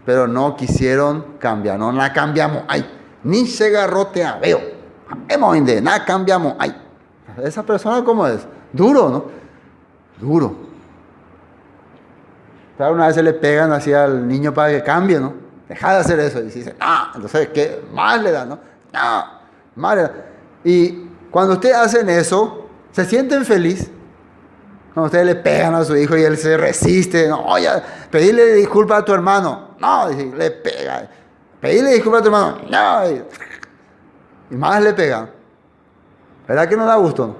pero no quisieron cambiar, no la cambiamos, ay, ni se garrotea, veo, hemos de nada cambiamos, ay. Esa persona, ¿cómo es? Duro, ¿no? Duro. Claro, una vez se le pegan así al niño para que cambie, ¿no? Deja de hacer eso. Y dice, no, entonces, ¿qué más le da, no? No, más le da. Y cuando ustedes hacen eso, se sienten felices. Cuando ustedes le pegan a su hijo y él se resiste, no, oye, pedirle disculpas a tu hermano. No, le pega. Pedirle disculpas a tu hermano. No. Y más le pegan. ¿Verdad que no da gusto?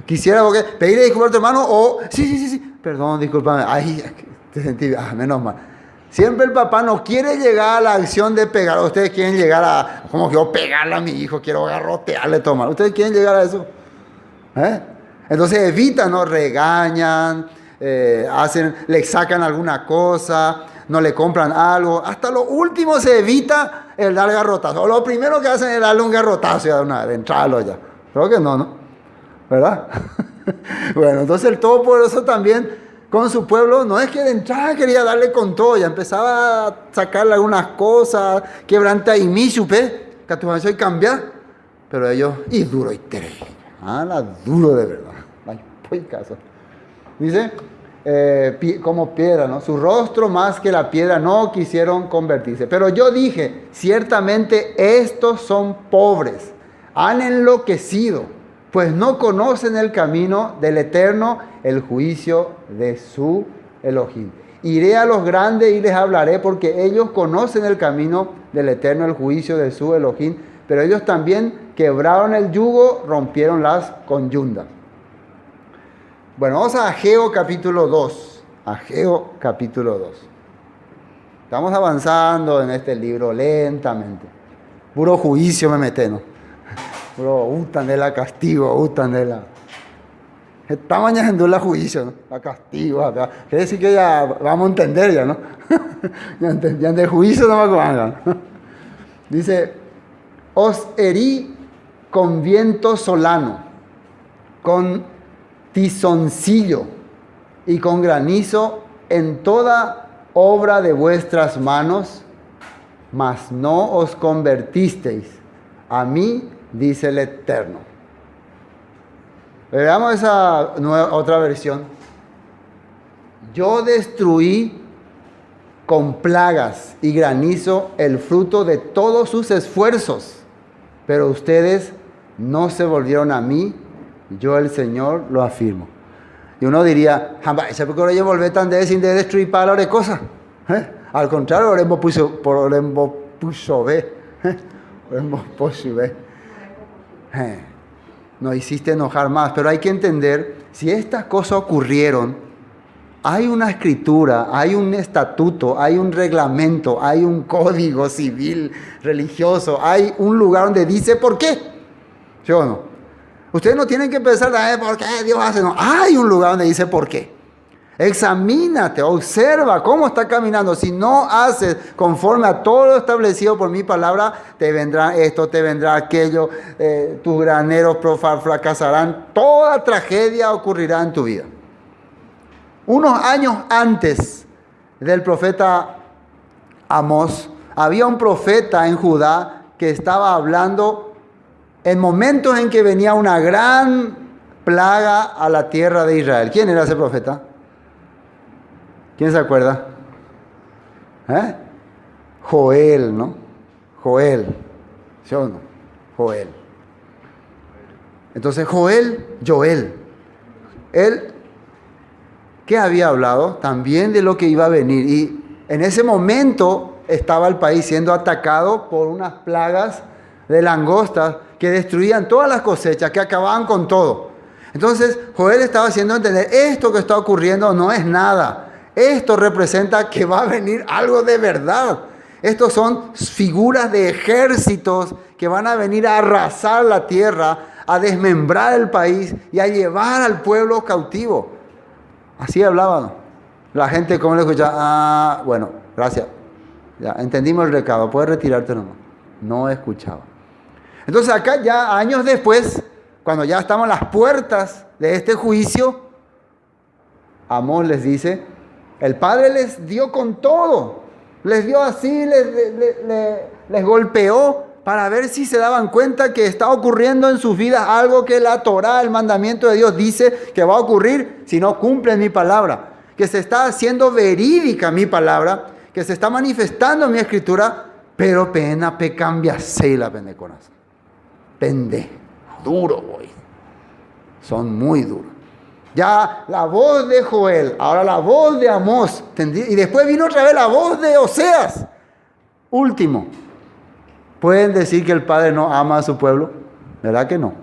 Quisiera porque pedirle disculpas a tu hermano o, sí, perdón, discúlpame. Ay, te sentí, menos mal. Siempre el papá no quiere llegar a la acción de pegar. Ustedes quieren llegar a, como que yo pegarle a mi hijo, quiero garrotearle, tomar. Ustedes quieren llegar a eso. Entonces evitan, ¿no? Regañan, le sacan alguna cosa, no le compran algo. Hasta lo último se evita el dar garrotazo. Lo primero que hacen es darle un garrotazo ya de entrarlo ya. Creo que no, ¿verdad? Bueno, entonces el Todopoderoso también con su pueblo, no es que de entrada quería darle con todo, ya empezaba a sacarle algunas cosas, quebranta y mi supe, que tu y cambiar, pero ellos, y duro y terrible, duro de verdad, ay, pues caso. Dice, como piedra, ¿no? Su rostro más que la piedra no quisieron convertirse, pero yo dije, ciertamente estos son pobres, han enloquecido, pues no conocen el camino del Eterno, el juicio de su Elohim. Iré a los grandes y les hablaré, porque ellos conocen el camino del Eterno, el juicio de su Elohim, pero ellos también quebraron el yugo, rompieron las conyundas. Bueno, vamos a Ageo capítulo 2. Ageo capítulo 2. Estamos avanzando en este libro lentamente. Puro juicio me mete, ¿no? Puro gustan de la castigo, gustan de la... Esta mañana en la juicio, ¿no? La castigo. Quiere decir que ya vamos a entender ya, ¿no? ya de juicio no me hagan. Dice, os herí con viento solano, con tizoncillo y con granizo en toda obra de vuestras manos, mas no os convertisteis a mí, dice el Eterno. Veamos esa otra versión. Yo destruí con plagas y granizo el fruto de todos sus esfuerzos, pero ustedes no se volvieron a mí, yo el Señor lo afirmo. Y uno diría, ¿se puede yo volver tan de sin de destruir para de cosas? Al contrario, oremos puso ve. Nos hiciste enojar más, pero hay que entender, si estas cosas ocurrieron, hay una escritura, hay un estatuto, hay un reglamento, hay un código civil, religioso, hay un lugar donde dice por qué. ¿Sí o no? Ustedes no tienen que pensar, ¿por qué Dios hace? No, hay un lugar donde dice por qué. Examínate, observa cómo está caminando. Si no haces conforme a todo lo establecido por mi palabra, te vendrá esto, te vendrá aquello, tus graneros fracasarán, toda tragedia ocurrirá en tu vida. Unos años antes del profeta Amós, había un profeta en Judá que estaba hablando en momentos en que venía una gran plaga a la tierra de Israel. ¿Quién era ese profeta? ¿Quién se acuerda? Joel, ¿no? Joel. ¿Sí o no? Joel. Entonces Joel, él, ¿qué había hablado? También de lo que iba a venir. Y en ese momento estaba el país siendo atacado por unas plagas de langostas que destruían todas las cosechas, que acababan con todo. Entonces Joel estaba haciendo entender, esto que está ocurriendo no es nada. Esto representa que va a venir algo de verdad. Estos son figuras de ejércitos que van a venir a arrasar la tierra, a desmembrar el país y a llevar al pueblo cautivo. Así hablaban. La gente, ¿cómo le escuchaba? Bueno, gracias. Ya entendimos el recado. Puedes retirarte nomás. No escuchaba. Entonces acá ya años después, cuando ya estamos a las puertas de este juicio, Amós les dice, el Padre les dio con todo, les dio así, les golpeó para ver si se daban cuenta que está ocurriendo en sus vidas algo que la Torá, el mandamiento de Dios dice que va a ocurrir si no cumplen mi palabra, que se está haciendo verídica mi palabra, que se está manifestando mi escritura, pero pena cambia la pende corazón. Pende, duro voy, son muy duros. Ya la voz de Joel, ahora la voz de Amós, y después vino otra vez la voz de Oseas. Último, ¿pueden decir que el Padre no ama a su pueblo? ¿Verdad que no?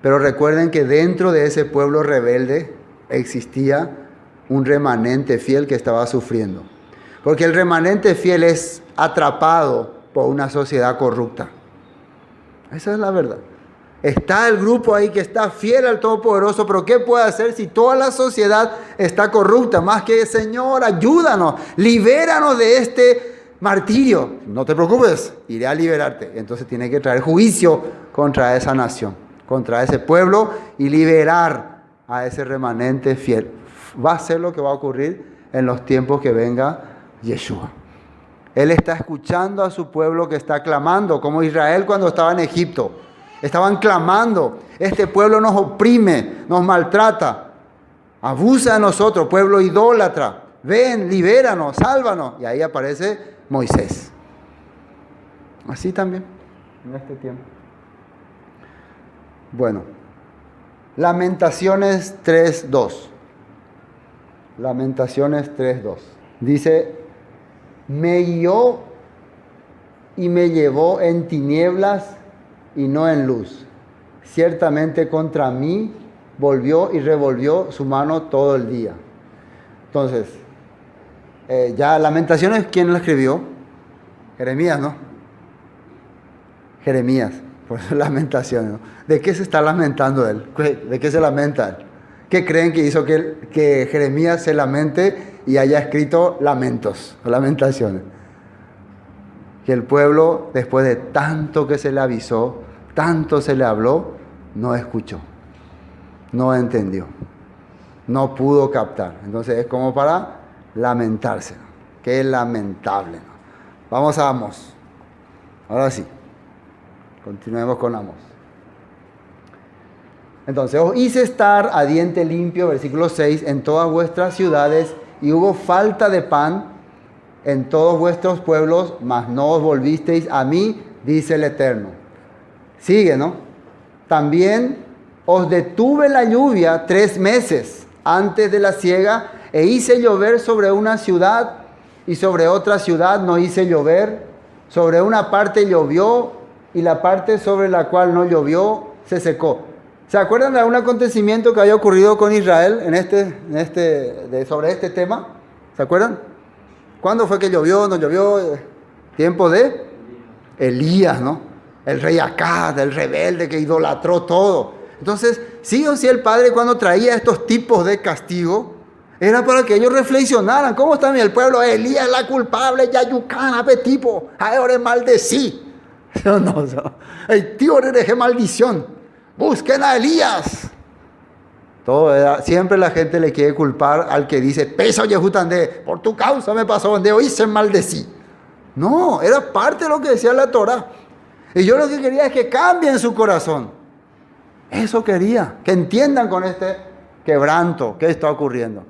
Pero recuerden que dentro de ese pueblo rebelde existía un remanente fiel que estaba sufriendo. Porque el remanente fiel es atrapado por una sociedad corrupta. Esa es la verdad. Está el grupo ahí que está fiel al Todopoderoso, pero ¿qué puede hacer si toda la sociedad está corrupta? Más que, Señor, ayúdanos, libéranos de este martirio. No te preocupes, iré a liberarte. Entonces tiene que traer juicio contra esa nación, contra ese pueblo y liberar a ese remanente fiel. Va a ser lo que va a ocurrir en los tiempos que venga Yeshua. Él está escuchando a su pueblo que está clamando, como Israel cuando estaba en Egipto. Estaban clamando, este pueblo nos oprime, nos maltrata, abusa de nosotros, pueblo idólatra. Ven, libéranos, sálvanos. Y ahí aparece Moisés. Así también, en este tiempo. Bueno, Lamentaciones 3:2. Lamentaciones 3:2. Dice, me guió y me llevó en tinieblas y no en luz. Ciertamente contra mí volvió y revolvió su mano todo el día. Entonces, ya Lamentaciones, ¿quién lo escribió? Jeremías, ¿no? Jeremías, por eso Lamentaciones, ¿no? ¿De qué se está lamentando él? ¿De qué se lamenta él? ¿Qué creen que hizo que Jeremías se lamente y haya escrito lamentos o lamentaciones? Que el pueblo, después de tanto que se le avisó, tanto se le habló, no escuchó, no entendió, no pudo captar. Entonces es como para lamentarse. Qué lamentable, ¿no? Vamos a Amós. Ahora sí, continuemos con Amós. Entonces, os hice estar a diente limpio, versículo 6, en todas vuestras ciudades, y hubo falta de pan en todos vuestros pueblos, mas no os volvisteis a mí, dice el Eterno. Sigue, ¿no? También os detuve la lluvia 3 meses antes de la siega, e hice llover sobre una ciudad, y sobre otra ciudad no hice llover. Sobre una parte llovió, y la parte sobre la cual no llovió se secó. ¿Se acuerdan de algún acontecimiento que había ocurrido con Israel sobre este tema? ¿Se acuerdan? ¿Cuándo fue que llovió, no llovió? Tiempo de Elías, ¿no? El rey Acaz, el rebelde que idolatró todo. Entonces, sí o sí el Padre cuando traía estos tipos de castigo, era para que ellos reflexionaran. ¿Cómo está el pueblo? Elías es la culpable, Yayucana, tipo, ahora maldecí. No. El tío le dejé maldición. Busquen a Elías. Siempre la gente le quiere culpar al que dice, peso Yehutandé, por tu causa me pasó donde hoy se maldecí. No, era parte de lo que decía la Torah. Y yo lo que quería es que cambien su corazón. Eso quería, que entiendan con este quebranto que está ocurriendo.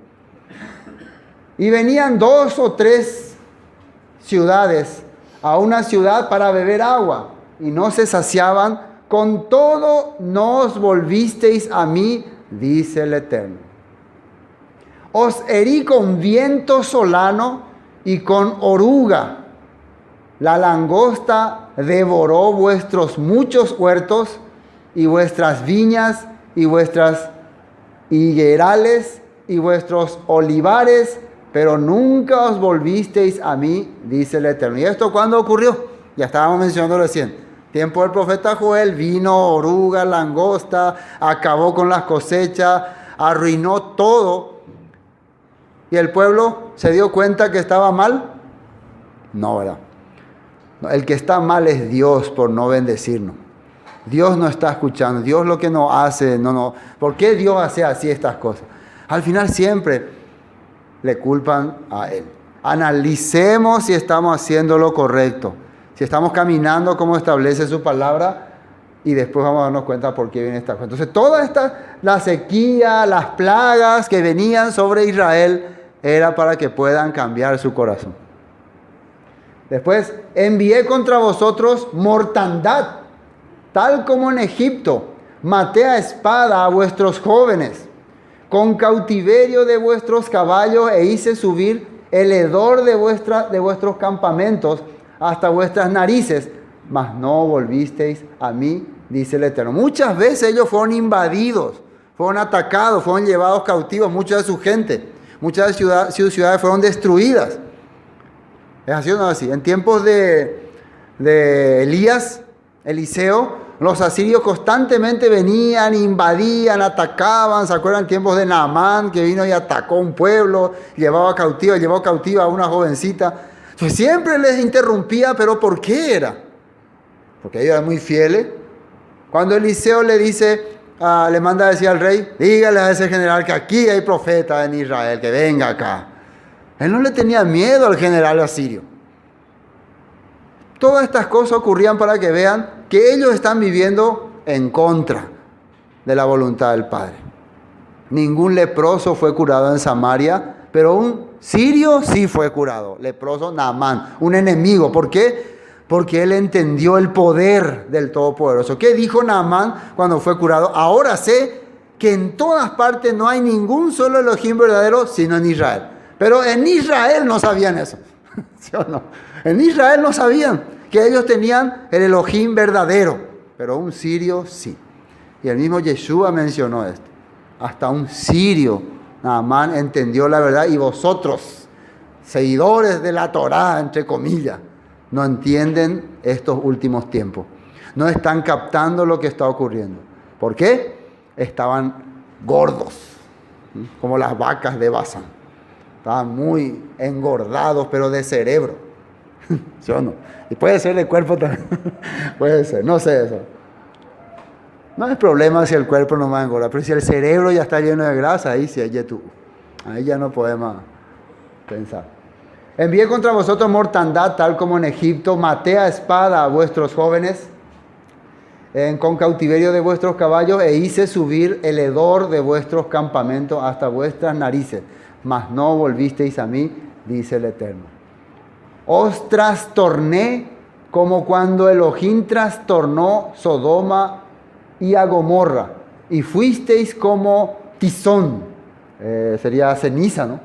Y venían 2 o 3 ciudades a una ciudad para beber agua, y no se saciaban. Con todo no os volvisteis a mí, dice el Eterno. Os herí con viento solano y con oruga. La langosta devoró vuestros muchos huertos y vuestras viñas y vuestras higuerales y vuestros olivares, pero nunca os volvisteis a mí, dice el Eterno. ¿Y esto cuándo ocurrió? Ya estábamos mencionando recién. Tiempo del profeta Joel, vino oruga, langosta, acabó con las cosechas, arruinó todo. ¿Y el pueblo se dio cuenta que estaba mal? No, ¿verdad? El que está mal es Dios por no bendecirnos. Dios no está escuchando. Dios lo que nos hace, no. ¿Por qué Dios hace así estas cosas? Al final siempre le culpan a Él. Analicemos si estamos haciendo lo correcto. Si estamos caminando como establece su palabra, y después vamos a darnos cuenta por qué viene esta cosa. Entonces, toda la sequía, las plagas que venían sobre Israel, era para que puedan cambiar su corazón. Después, envié contra vosotros mortandad, tal como en Egipto. Maté a espada a vuestros jóvenes, con cautiverio de vuestros caballos, e hice subir el hedor de vuestros campamentos hasta vuestras narices, mas no volvisteis a mí, dice el Eterno. Muchas veces ellos fueron invadidos, fueron atacados, fueron llevados cautivos, mucha de su gente. Muchas ciudades fueron destruidas. ¿Es así o no así? En tiempos de Eliseo, los asirios constantemente venían, invadían, atacaban. ¿Se acuerdan tiempos de Naamán, que vino y atacó un pueblo, llevó cautiva a una jovencita? Pues siempre les interrumpía, pero ¿por qué era? Porque ellos eran muy fieles. Cuando Eliseo le dice, le manda a decir al rey, dígale a ese general que aquí hay profeta en Israel, que venga acá. Él no le tenía miedo al general asirio. Todas estas cosas ocurrían para que vean que ellos están viviendo en contra de la voluntad del Padre. Ningún leproso fue curado en Samaria, pero un sirio sí fue curado. Leproso Naamán, un enemigo. ¿Por qué? Porque él entendió el poder del Todopoderoso. ¿Qué dijo Naamán cuando fue curado? Ahora sé que en todas partes no hay ningún solo Elohim verdadero, sino en Israel. Pero en Israel no sabían eso. ¿Sí o no? En Israel no sabían que ellos tenían el Elohim verdadero, pero un sirio sí. Y el mismo Yeshua mencionó esto. Hasta un sirio, Naamán, entendió la verdad, y vosotros, seguidores de la Torá, entre comillas, no entienden estos últimos tiempos. No están captando lo que está ocurriendo. ¿Por qué? Estaban gordos, como las vacas de Basán. Estaban muy engordados, pero de cerebro. ¿Sí o no? Y puede ser de cuerpo también. Puede ser, no sé eso. No es problema si el cuerpo no va a engordar, pero si el cerebro ya está lleno de grasa, ahí sí, ahí ya no podemos pensar. Envié contra vosotros mortandad, tal como en Egipto. Maté a espada a vuestros jóvenes con cautiverio de vuestros caballos, e hice subir el hedor de vuestros campamentos hasta vuestras narices. Mas no volvisteis a mí, dice el Eterno. Os trastorné como cuando Elohim trastornó Sodoma y a Gomorra, y fuisteis como tizón, sería ceniza, ¿no?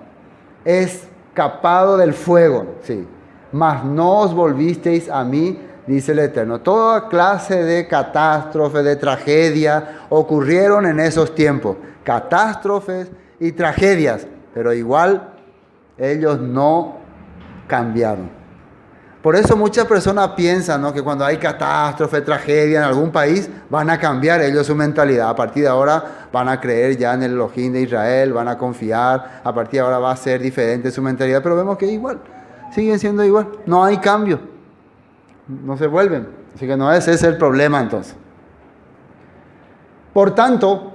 Escapado del fuego, sí. Mas no os volvisteis a mí, dice el Eterno. Toda clase de catástrofe, de tragedia, ocurrieron en esos tiempos. Catástrofes y tragedias, pero igual ellos no cambiaron. Por eso muchas personas piensan, ¿no?, que cuando hay catástrofe, tragedia en algún país, van a cambiar ellos su mentalidad. A partir de ahora van a creer ya en el Elohim de Israel, van a confiar. A partir de ahora va a ser diferente su mentalidad, pero vemos que igual, siguen siendo igual. No hay cambio, no se vuelven. Así que no ese es el problema entonces. Por tanto,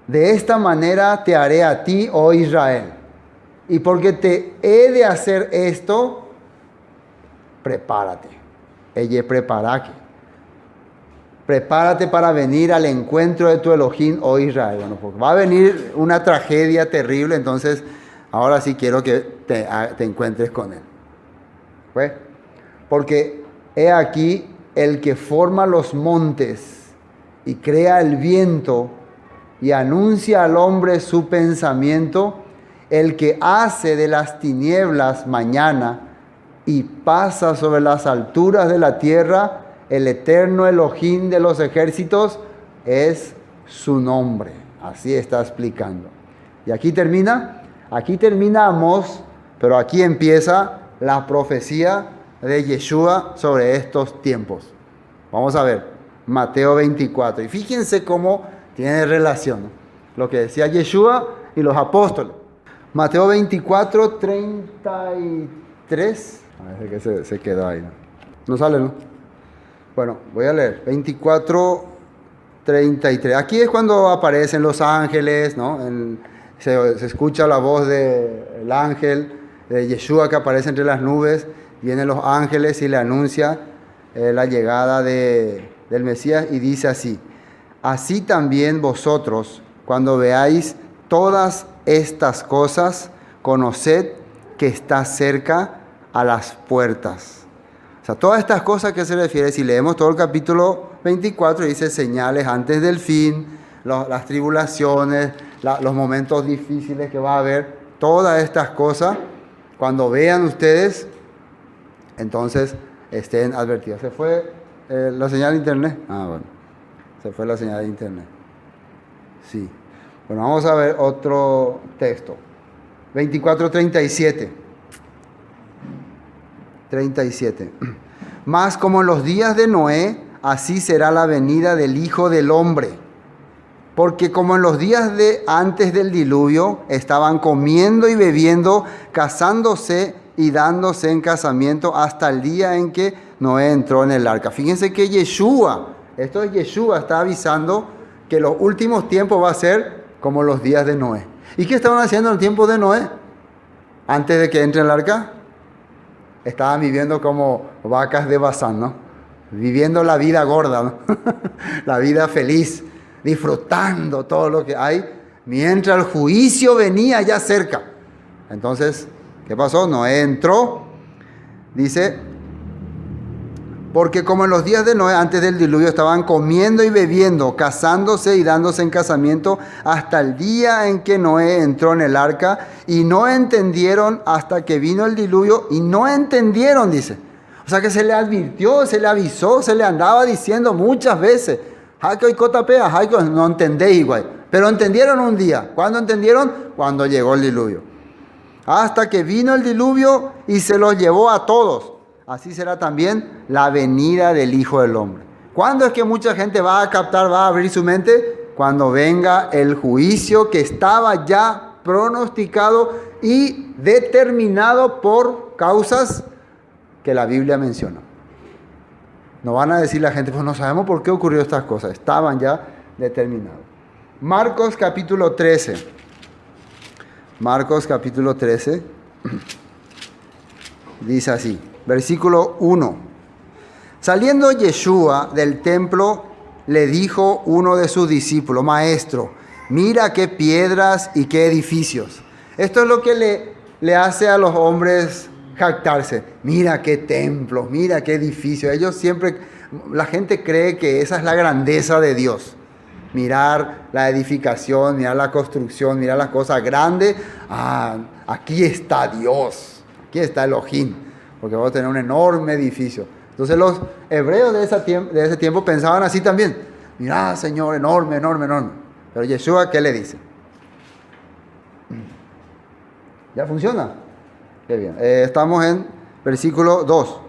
de esta manera te haré a ti, oh Israel. Y porque te he de hacer esto, prepárate. Ella prepárate para venir al encuentro de tu Elohim, oh Israel. Bueno, porque va a venir una tragedia terrible, entonces ahora sí quiero que te encuentres con él. ¿Pues? Porque he aquí el que forma los montes y crea el viento y anuncia al hombre su pensamiento, el que hace de las tinieblas mañana y pasa sobre las alturas de la tierra, el eterno Elohim de los ejércitos es su nombre. Así está explicando. Y aquí termina Amós, pero aquí empieza la profecía de Yeshua sobre estos tiempos. Vamos a ver, Mateo 24. Y fíjense cómo tiene relación, ¿no?, lo que decía Yeshua y los apóstoles. Mateo 24, 33. A ver, que se quedó ahí, ¿no? No sale, ¿no? Bueno, voy a leer. 24, 33. Aquí es cuando aparecen los ángeles, ¿no? Se escucha la voz del ángel de Yeshua que aparece entre las nubes. Vienen los ángeles y le anuncia la llegada del Mesías, y dice así: así también vosotros, cuando veáis todas estas cosas, conoced que está cerca a las puertas. O sea, todas estas cosas que se refiere, si leemos todo el capítulo 24, dice señales antes del fin, las tribulaciones, los momentos difíciles que va a haber, todas estas cosas, cuando vean ustedes, entonces estén advertidos. ¿Se fue la señal de internet? Bueno, se fue la señal de internet. Sí. Bueno, vamos a ver otro texto. 24:37. 37. Mas como en los días de Noé, así será la venida del Hijo del Hombre. Porque como en los días de antes del diluvio, estaban comiendo y bebiendo, casándose y dándose en casamiento hasta el día en que Noé entró en el arca. Fíjense que Yeshua, esto es Yeshua, está avisando que los últimos tiempos va a ser como los días de Noé. ¿Y qué estaban haciendo en el tiempo de Noé? Antes de que entre en el arca, estaban viviendo como vacas de Bazán, ¿no? Viviendo la vida gorda, ¿no? La vida feliz, disfrutando todo lo que hay, mientras el juicio venía ya cerca. Entonces, ¿qué pasó? Noé entró, dice, porque como en los días de Noé, antes del diluvio, estaban comiendo y bebiendo, casándose y dándose en casamiento, hasta el día en que Noé entró en el arca, y no entendieron hasta que vino el diluvio, y no entendieron, dice. O sea que se le advirtió, se le avisó, se le andaba diciendo muchas veces, no entendéis igual, pero entendieron un día. ¿Cuándo entendieron? Cuando llegó el diluvio. Hasta que vino el diluvio y se los llevó a todos. Así será también la venida del Hijo del Hombre. ¿Cuándo es que mucha gente va a captar, va a abrir su mente? Cuando venga el juicio que estaba ya pronosticado y determinado por causas que la Biblia menciona. No van a decir la gente, pues no sabemos por qué ocurrió estas cosas. Estaban ya determinados. Marcos capítulo 13. Marcos capítulo 13. Dice así. Versículo 1. Saliendo Yeshua del templo, le dijo uno de sus discípulos, Maestro, mira qué piedras y qué edificios. Esto es lo que le hace a los hombres jactarse. Mira qué templos, mira qué edificios. Ellos siempre, la gente cree que esa es la grandeza de Dios. Mirar la edificación, mirar la construcción, mirar las cosas grandes. Ah, aquí está Dios, aquí está Elohim. Porque vamos a tener un enorme edificio. Entonces los hebreos de ese tiempo pensaban así también. Mirá, Señor, enorme, enorme, enorme. Pero Yeshua, ¿qué le dice? ¿Ya funciona? Qué bien. Estamos en versículo 2.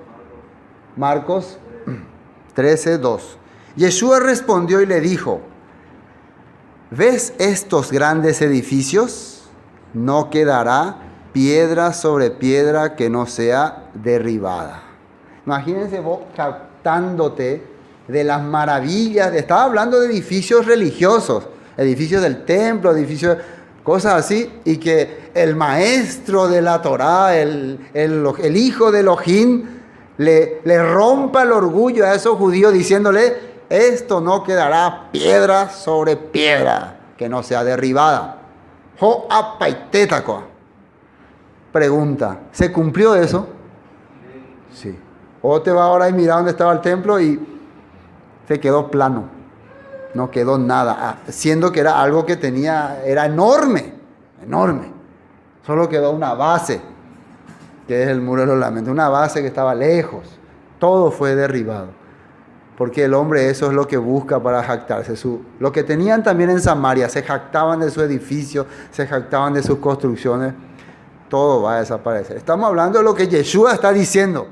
Marcos 13, 2. Yeshua respondió y le dijo, ¿ves estos grandes edificios? No quedará piedra sobre piedra que no sea derribada. Imagínense vos captándote de las maravillas. Estaba hablando de edificios religiosos, edificios del templo, edificios, cosas así, y que el maestro de la Torá, el hijo de Elohim, le rompa el orgullo a esos judíos diciéndole, esto no quedará piedra sobre piedra que no sea derribada. Jo apaitetacoa. Pregunta, ¿se cumplió eso? Sí. O te va ahora y mira dónde estaba el templo y se quedó plano. No quedó nada. Siendo que era algo que era enorme. Enorme. Solo quedó una base, que es el muro de los lamentos. Una base que estaba lejos. Todo fue derribado. Porque el hombre eso es lo que busca para jactarse. Lo que tenían también en Samaria, se jactaban de su edificio, se jactaban de sus construcciones. Todo va a desaparecer. Estamos hablando de lo que Yeshua está diciendo.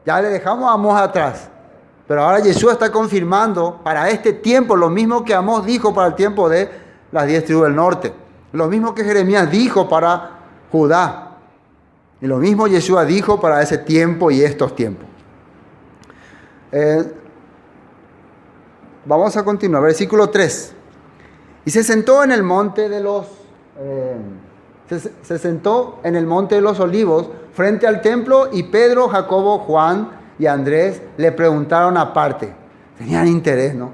Ya le dejamos a Amós atrás. Pero ahora Yeshua está confirmando para este tiempo lo mismo que Amós dijo para el tiempo de las 10 tribus del norte. Lo mismo que Jeremías dijo para Judá. Y lo mismo Yeshua dijo para ese tiempo y estos tiempos. Vamos a continuar. Versículo 3. Y se sentó en el monte de los... Se sentó en el monte de los olivos frente al templo y Pedro, Jacobo, Juan y Andrés le preguntaron aparte. Tenían interés, ¿no?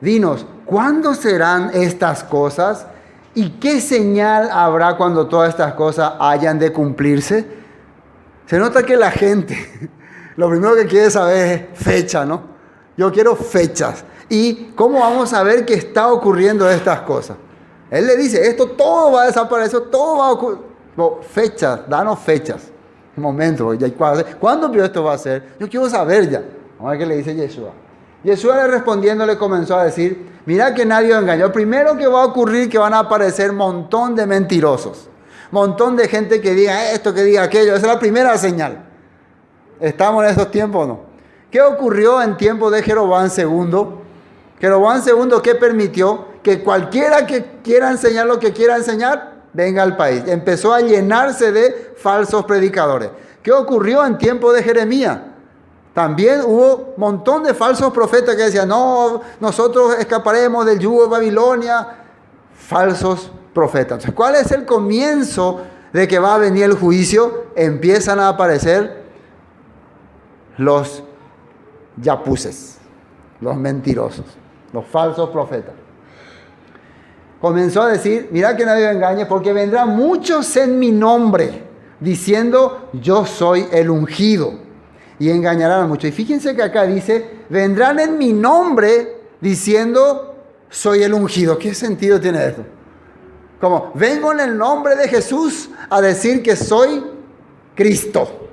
Dinos, ¿cuándo serán estas cosas? ¿Y qué señal habrá cuando todas estas cosas hayan de cumplirse? Se nota que la gente, lo primero que quiere saber es fecha, ¿no? Yo quiero fechas. ¿Y cómo vamos a ver que está ocurriendo estas cosas? Él le dice, esto todo va a desaparecer, todo va a ocurrir. No, fechas, danos fechas. Un momento, ¿cuándo esto va a ser? Yo quiero saber ya. Vamos a ver qué le dice Yeshua. Yeshua le respondiendo le comenzó a decir, mira que nadie lo engañó. Primero que va a ocurrir que van a aparecer un montón de mentirosos. Montón de gente que diga esto, que diga aquello. Esa es la primera señal. ¿Estamos en esos tiempos o no? ¿Qué ocurrió en tiempo de Jeroboam II? Jeroboam II, ¿qué permitió? Que cualquiera que quiera enseñar lo que quiera enseñar, venga al país. Empezó a llenarse de falsos predicadores. ¿Qué ocurrió en tiempo de Jeremías? También hubo un montón de falsos profetas que decían, no, nosotros escaparemos del yugo de Babilonia. Falsos profetas. Entonces, ¿cuál es el comienzo de que va a venir el juicio? Empiezan a aparecer los yapuses, los mentirosos, los falsos profetas. Comenzó a decir, mira que nadie me engañe, porque vendrán muchos en mi nombre, diciendo, yo soy el ungido. Y engañarán a muchos. Y fíjense que acá dice, vendrán en mi nombre, diciendo, soy el ungido. ¿Qué sentido tiene esto? Como, vengo en el nombre de Jesús a decir que soy Cristo.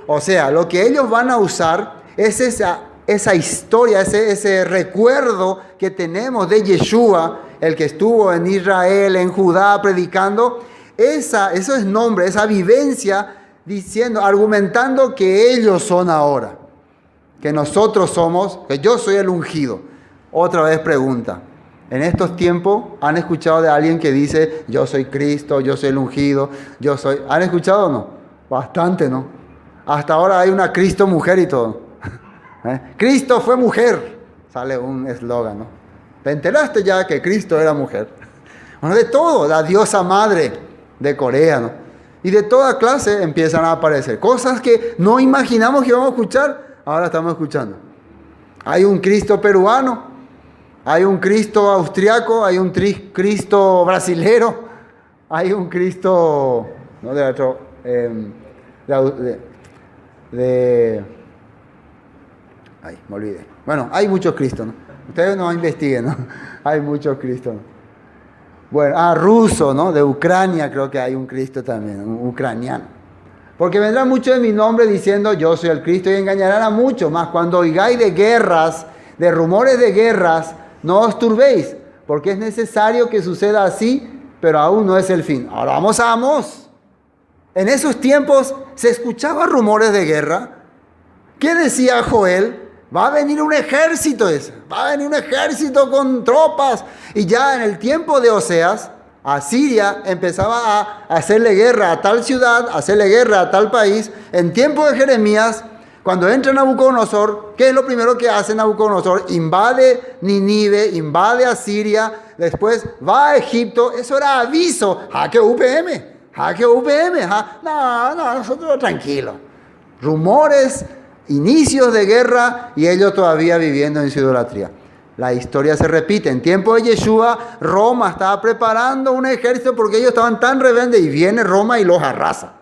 O sea, lo que ellos van a usar es esa historia, ese recuerdo que tenemos de Yeshua, el que estuvo en Israel, en Judá, predicando. Eso es nombre, esa vivencia, diciendo, argumentando que ellos son ahora, que nosotros somos, que yo soy el ungido. Otra vez pregunta, en estos tiempos, ¿han escuchado de alguien que dice, yo soy Cristo, yo soy el ungido, yo soy... ¿Han escuchado o no? Bastante, ¿no? Hasta ahora hay una Cristo mujer y todo. Cristo fue mujer. Sale un eslogan, ¿no? ¿Te enteraste ya que Cristo era mujer? Bueno, de todo, la diosa madre de Corea, ¿no? Y de toda clase empiezan a aparecer. Cosas que no imaginamos que íbamos a escuchar, ahora estamos escuchando. Hay un Cristo peruano, hay un Cristo austriaco, hay un Cristo brasilero, hay un Cristo, no de otro, ay, me olvidé. Bueno, hay muchos Cristos, ¿no? Ustedes no investiguen, ¿no? Hay muchos Cristos, ¿no? Bueno, ruso, ¿no? De Ucrania creo que hay un Cristo también, un ucraniano. Porque vendrán muchos en mi nombre diciendo, yo soy el Cristo, y engañarán a muchos. Más cuando oigáis de guerras, de rumores de guerras, no os turbéis, porque es necesario que suceda así, pero aún no es el fin. Ahora vamos a Amós. En esos tiempos se escuchaban rumores de guerra. ¿Qué decía Joel? Va a venir un ejército va a venir un ejército con tropas. Y ya en el tiempo de Oseas, Asiria empezaba a hacerle guerra a tal ciudad, a hacerle guerra a tal país. En tiempo de Jeremías, cuando entra Nabucodonosor, ¿qué es lo primero que hace Nabucodonosor? Invade Nínive, invade Asiria, después va a Egipto. Eso era aviso. Jaque UPM. No, nosotros tranquilos. Rumores, inicios de guerra y ellos todavía viviendo en su idolatría. La historia se repite. En tiempo de Yeshua, Roma estaba preparando un ejército porque ellos estaban tan rebeldes y viene Roma y los arrasa.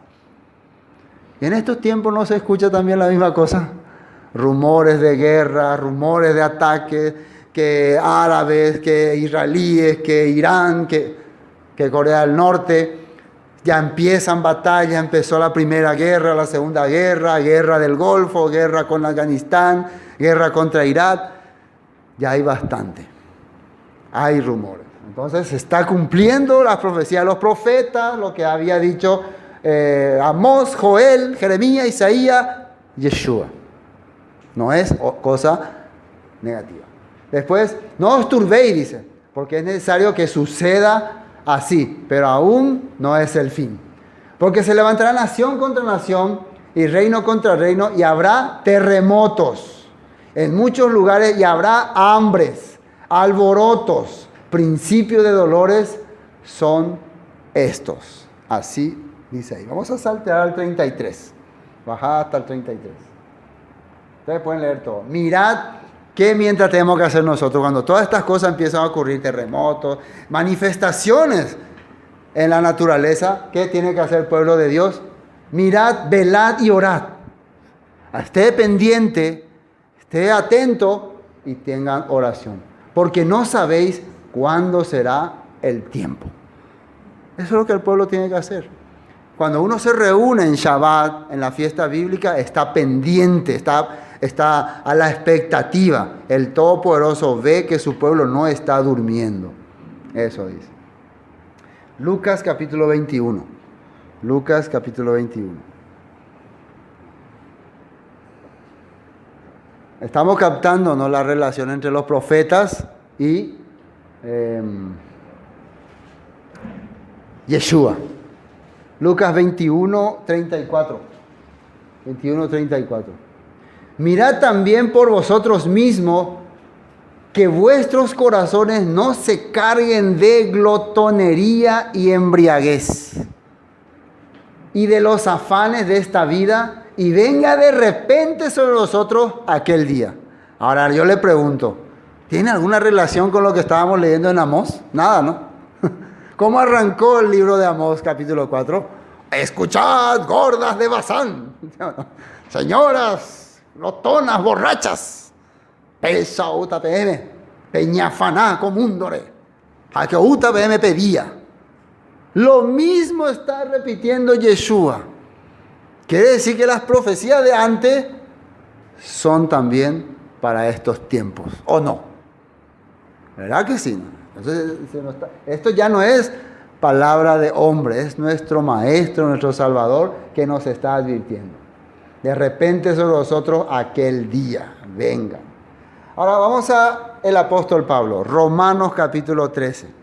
Y en estos tiempos no se escucha también la misma cosa. Rumores de guerra, rumores de ataques, que árabes, que israelíes, que Irán, que Corea del Norte. Ya empiezan batallas, empezó la primera guerra, la segunda guerra, guerra del Golfo, guerra con Afganistán, guerra contra Irak. Ya hay bastante. Hay rumores. Entonces se está cumpliendo las profecías de los profetas, lo que había dicho Amós, Joel, Jeremías, Isaías, Yeshua. No es cosa negativa. Después, no os turbéis, dice, porque es necesario que suceda así, pero aún no es el fin. Porque se levantará nación contra nación y reino contra reino y habrá terremotos en muchos lugares y habrá hambres, alborotos, principios de dolores son estos. Así dice ahí. Vamos a saltar al 33. Bajad hasta el 33. Ustedes pueden leer todo. Mirad qué mientras tenemos que hacer nosotros cuando todas estas cosas empiezan a ocurrir, terremotos, manifestaciones en la naturaleza. ¿Qué tiene que hacer el pueblo de Dios? Mirad, velad y orad. Esté pendiente, esté atento y tengan oración. Porque no sabéis cuándo será el tiempo. Eso es lo que el pueblo tiene que hacer. Cuando uno se reúne en Shabbat, en la fiesta bíblica, está pendiente, está a la expectativa. El Todopoderoso ve que su pueblo no está durmiendo. Eso dice. Lucas capítulo 21. Lucas capítulo 21. Estamos captando, ¿no?, la relación entre los profetas y Yeshua. Lucas 21, 34. 21, 34. Mirad también por vosotros mismos que vuestros corazones no se carguen de glotonería y embriaguez y de los afanes de esta vida, y venga de repente sobre vosotros aquel día. Ahora yo le pregunto, ¿tiene alguna relación con lo que estábamos leyendo en Amós? Nada, ¿no? ¿Cómo arrancó el libro de Amós capítulo 4? Escuchad, gordas de Basán, señoras, glotonas, borrachas, pesa uta PM, peñafaná comúndore, a que uta PM pedía. Lo mismo está repitiendo Yeshua. Quiere decir que las profecías de antes son también para estos tiempos, ¿o no? ¿Verdad que sí? Entonces, esto ya no es palabra de hombre, es nuestro Maestro, nuestro Salvador, que nos está advirtiendo. De repente sobre vosotros aquel día, vengan. Ahora vamos a el apóstol Pablo, Romanos capítulo 13.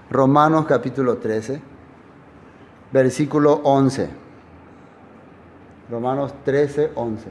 Romanos capítulo 13, versículo 11. Romanos 13, 11.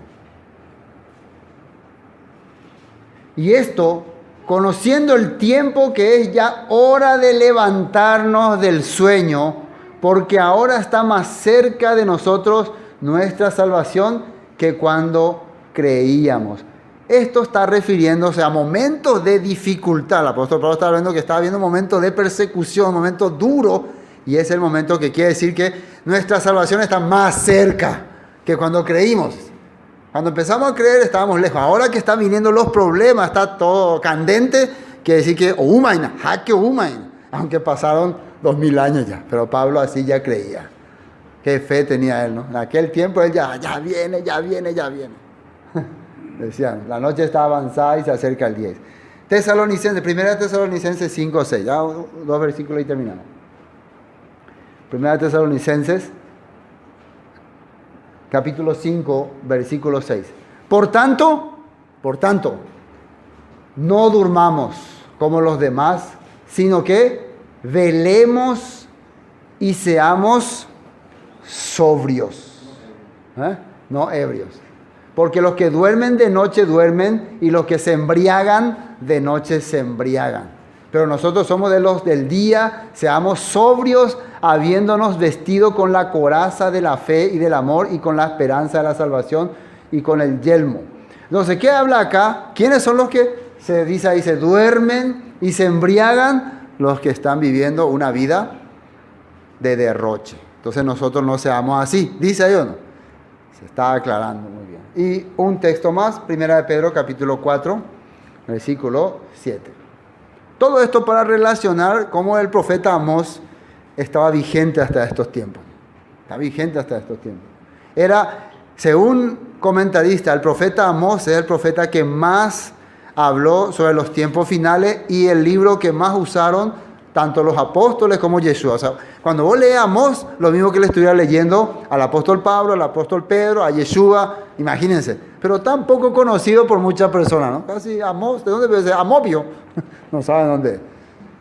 Y esto, conociendo el tiempo que es ya hora de levantarnos del sueño, porque ahora está más cerca de nosotros nuestra salvación que cuando creíamos. Esto está refiriéndose a momentos de dificultad. El apóstol Pablo está hablando que estaba viendo momentos de persecución, momentos duros, y es el momento que quiere decir que nuestra salvación está más cerca que cuando creímos. Cuando empezamos a creer estábamos lejos. Ahora que están viniendo los problemas, está todo candente, quiere decir que aunque pasaron 2000 años ya. Pero Pablo así ya creía. Qué fe tenía él, ¿no? En aquel tiempo él ya viene. Decían, la noche está avanzada y se acerca el 10. Tesalonicenses, 1 Tesalonicenses 5, 6. Ya 2 versículos y terminamos. 1 Tesalonicenses capítulo 5, versículo 6. Por tanto, no durmamos como los demás, sino que velemos y seamos sobrios, no ebrios. Porque los que duermen de noche duermen, y los que se embriagan de noche se embriagan. Pero nosotros somos de los del día, seamos sobrios, habiéndonos vestido con la coraza de la fe y del amor, y con la esperanza de la salvación, y con el yelmo. Entonces, ¿qué habla acá? ¿Quiénes son los que se dice ahí, se duermen y se embriagan? Los que están viviendo una vida de derroche. Entonces nosotros no seamos así. ¿Dice ahí o no? Se está aclarando muy bien. Y un texto más, 1 de Pedro capítulo 4, versículo 7. Todo esto para relacionar cómo el profeta Amós estaba vigente hasta estos tiempos. Está vigente hasta estos tiempos. Era, según comentarista, el profeta Amós es el profeta que más habló sobre los tiempos finales, y el libro que más usaron tanto los apóstoles como Yeshua. O sea, cuando vos lees Amós, lo mismo que le estuviera leyendo al apóstol Pablo, al apóstol Pedro, a Yeshua, imagínense. Pero tan poco conocido por muchas personas, ¿no? Casi Amós, ¿de dónde puede ser? Amobio. No saben dónde.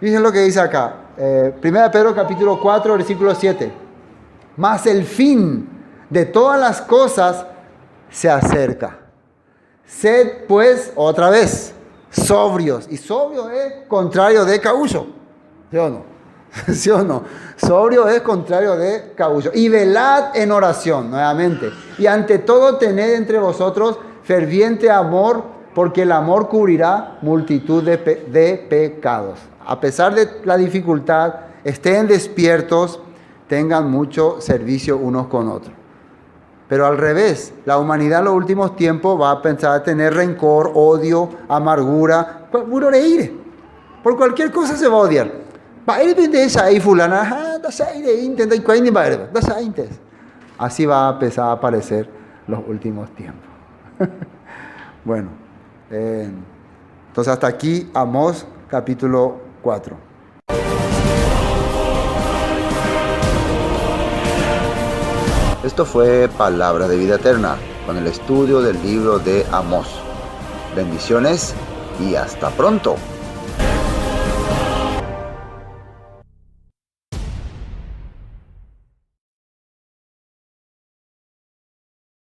Fíjense lo que dice acá. 1 Pedro capítulo 4, versículo 7. Mas el fin de todas las cosas se acerca. Sed pues, otra vez, sobrios. Y sobrio es contrario de caullo. ¿Sí o no? ¿Sí o no? Sobrio es contrario de caullo. Y velad en oración, nuevamente. Y ante todo tened entre vosotros ferviente amor, porque el amor cubrirá multitud de pecados. A pesar de la dificultad, estén despiertos, tengan mucho servicio unos con otros. Pero al revés, la humanidad en los últimos tiempos va a pensar a tener rencor, odio, amargura, por cualquier cosa se va a odiar. Así va a empezar a aparecer los últimos tiempos. Bueno, entonces hasta aquí Amós capítulo 4. Esto fue Palabra de Vida Eterna, con el estudio del libro de Amós. Bendiciones y hasta pronto.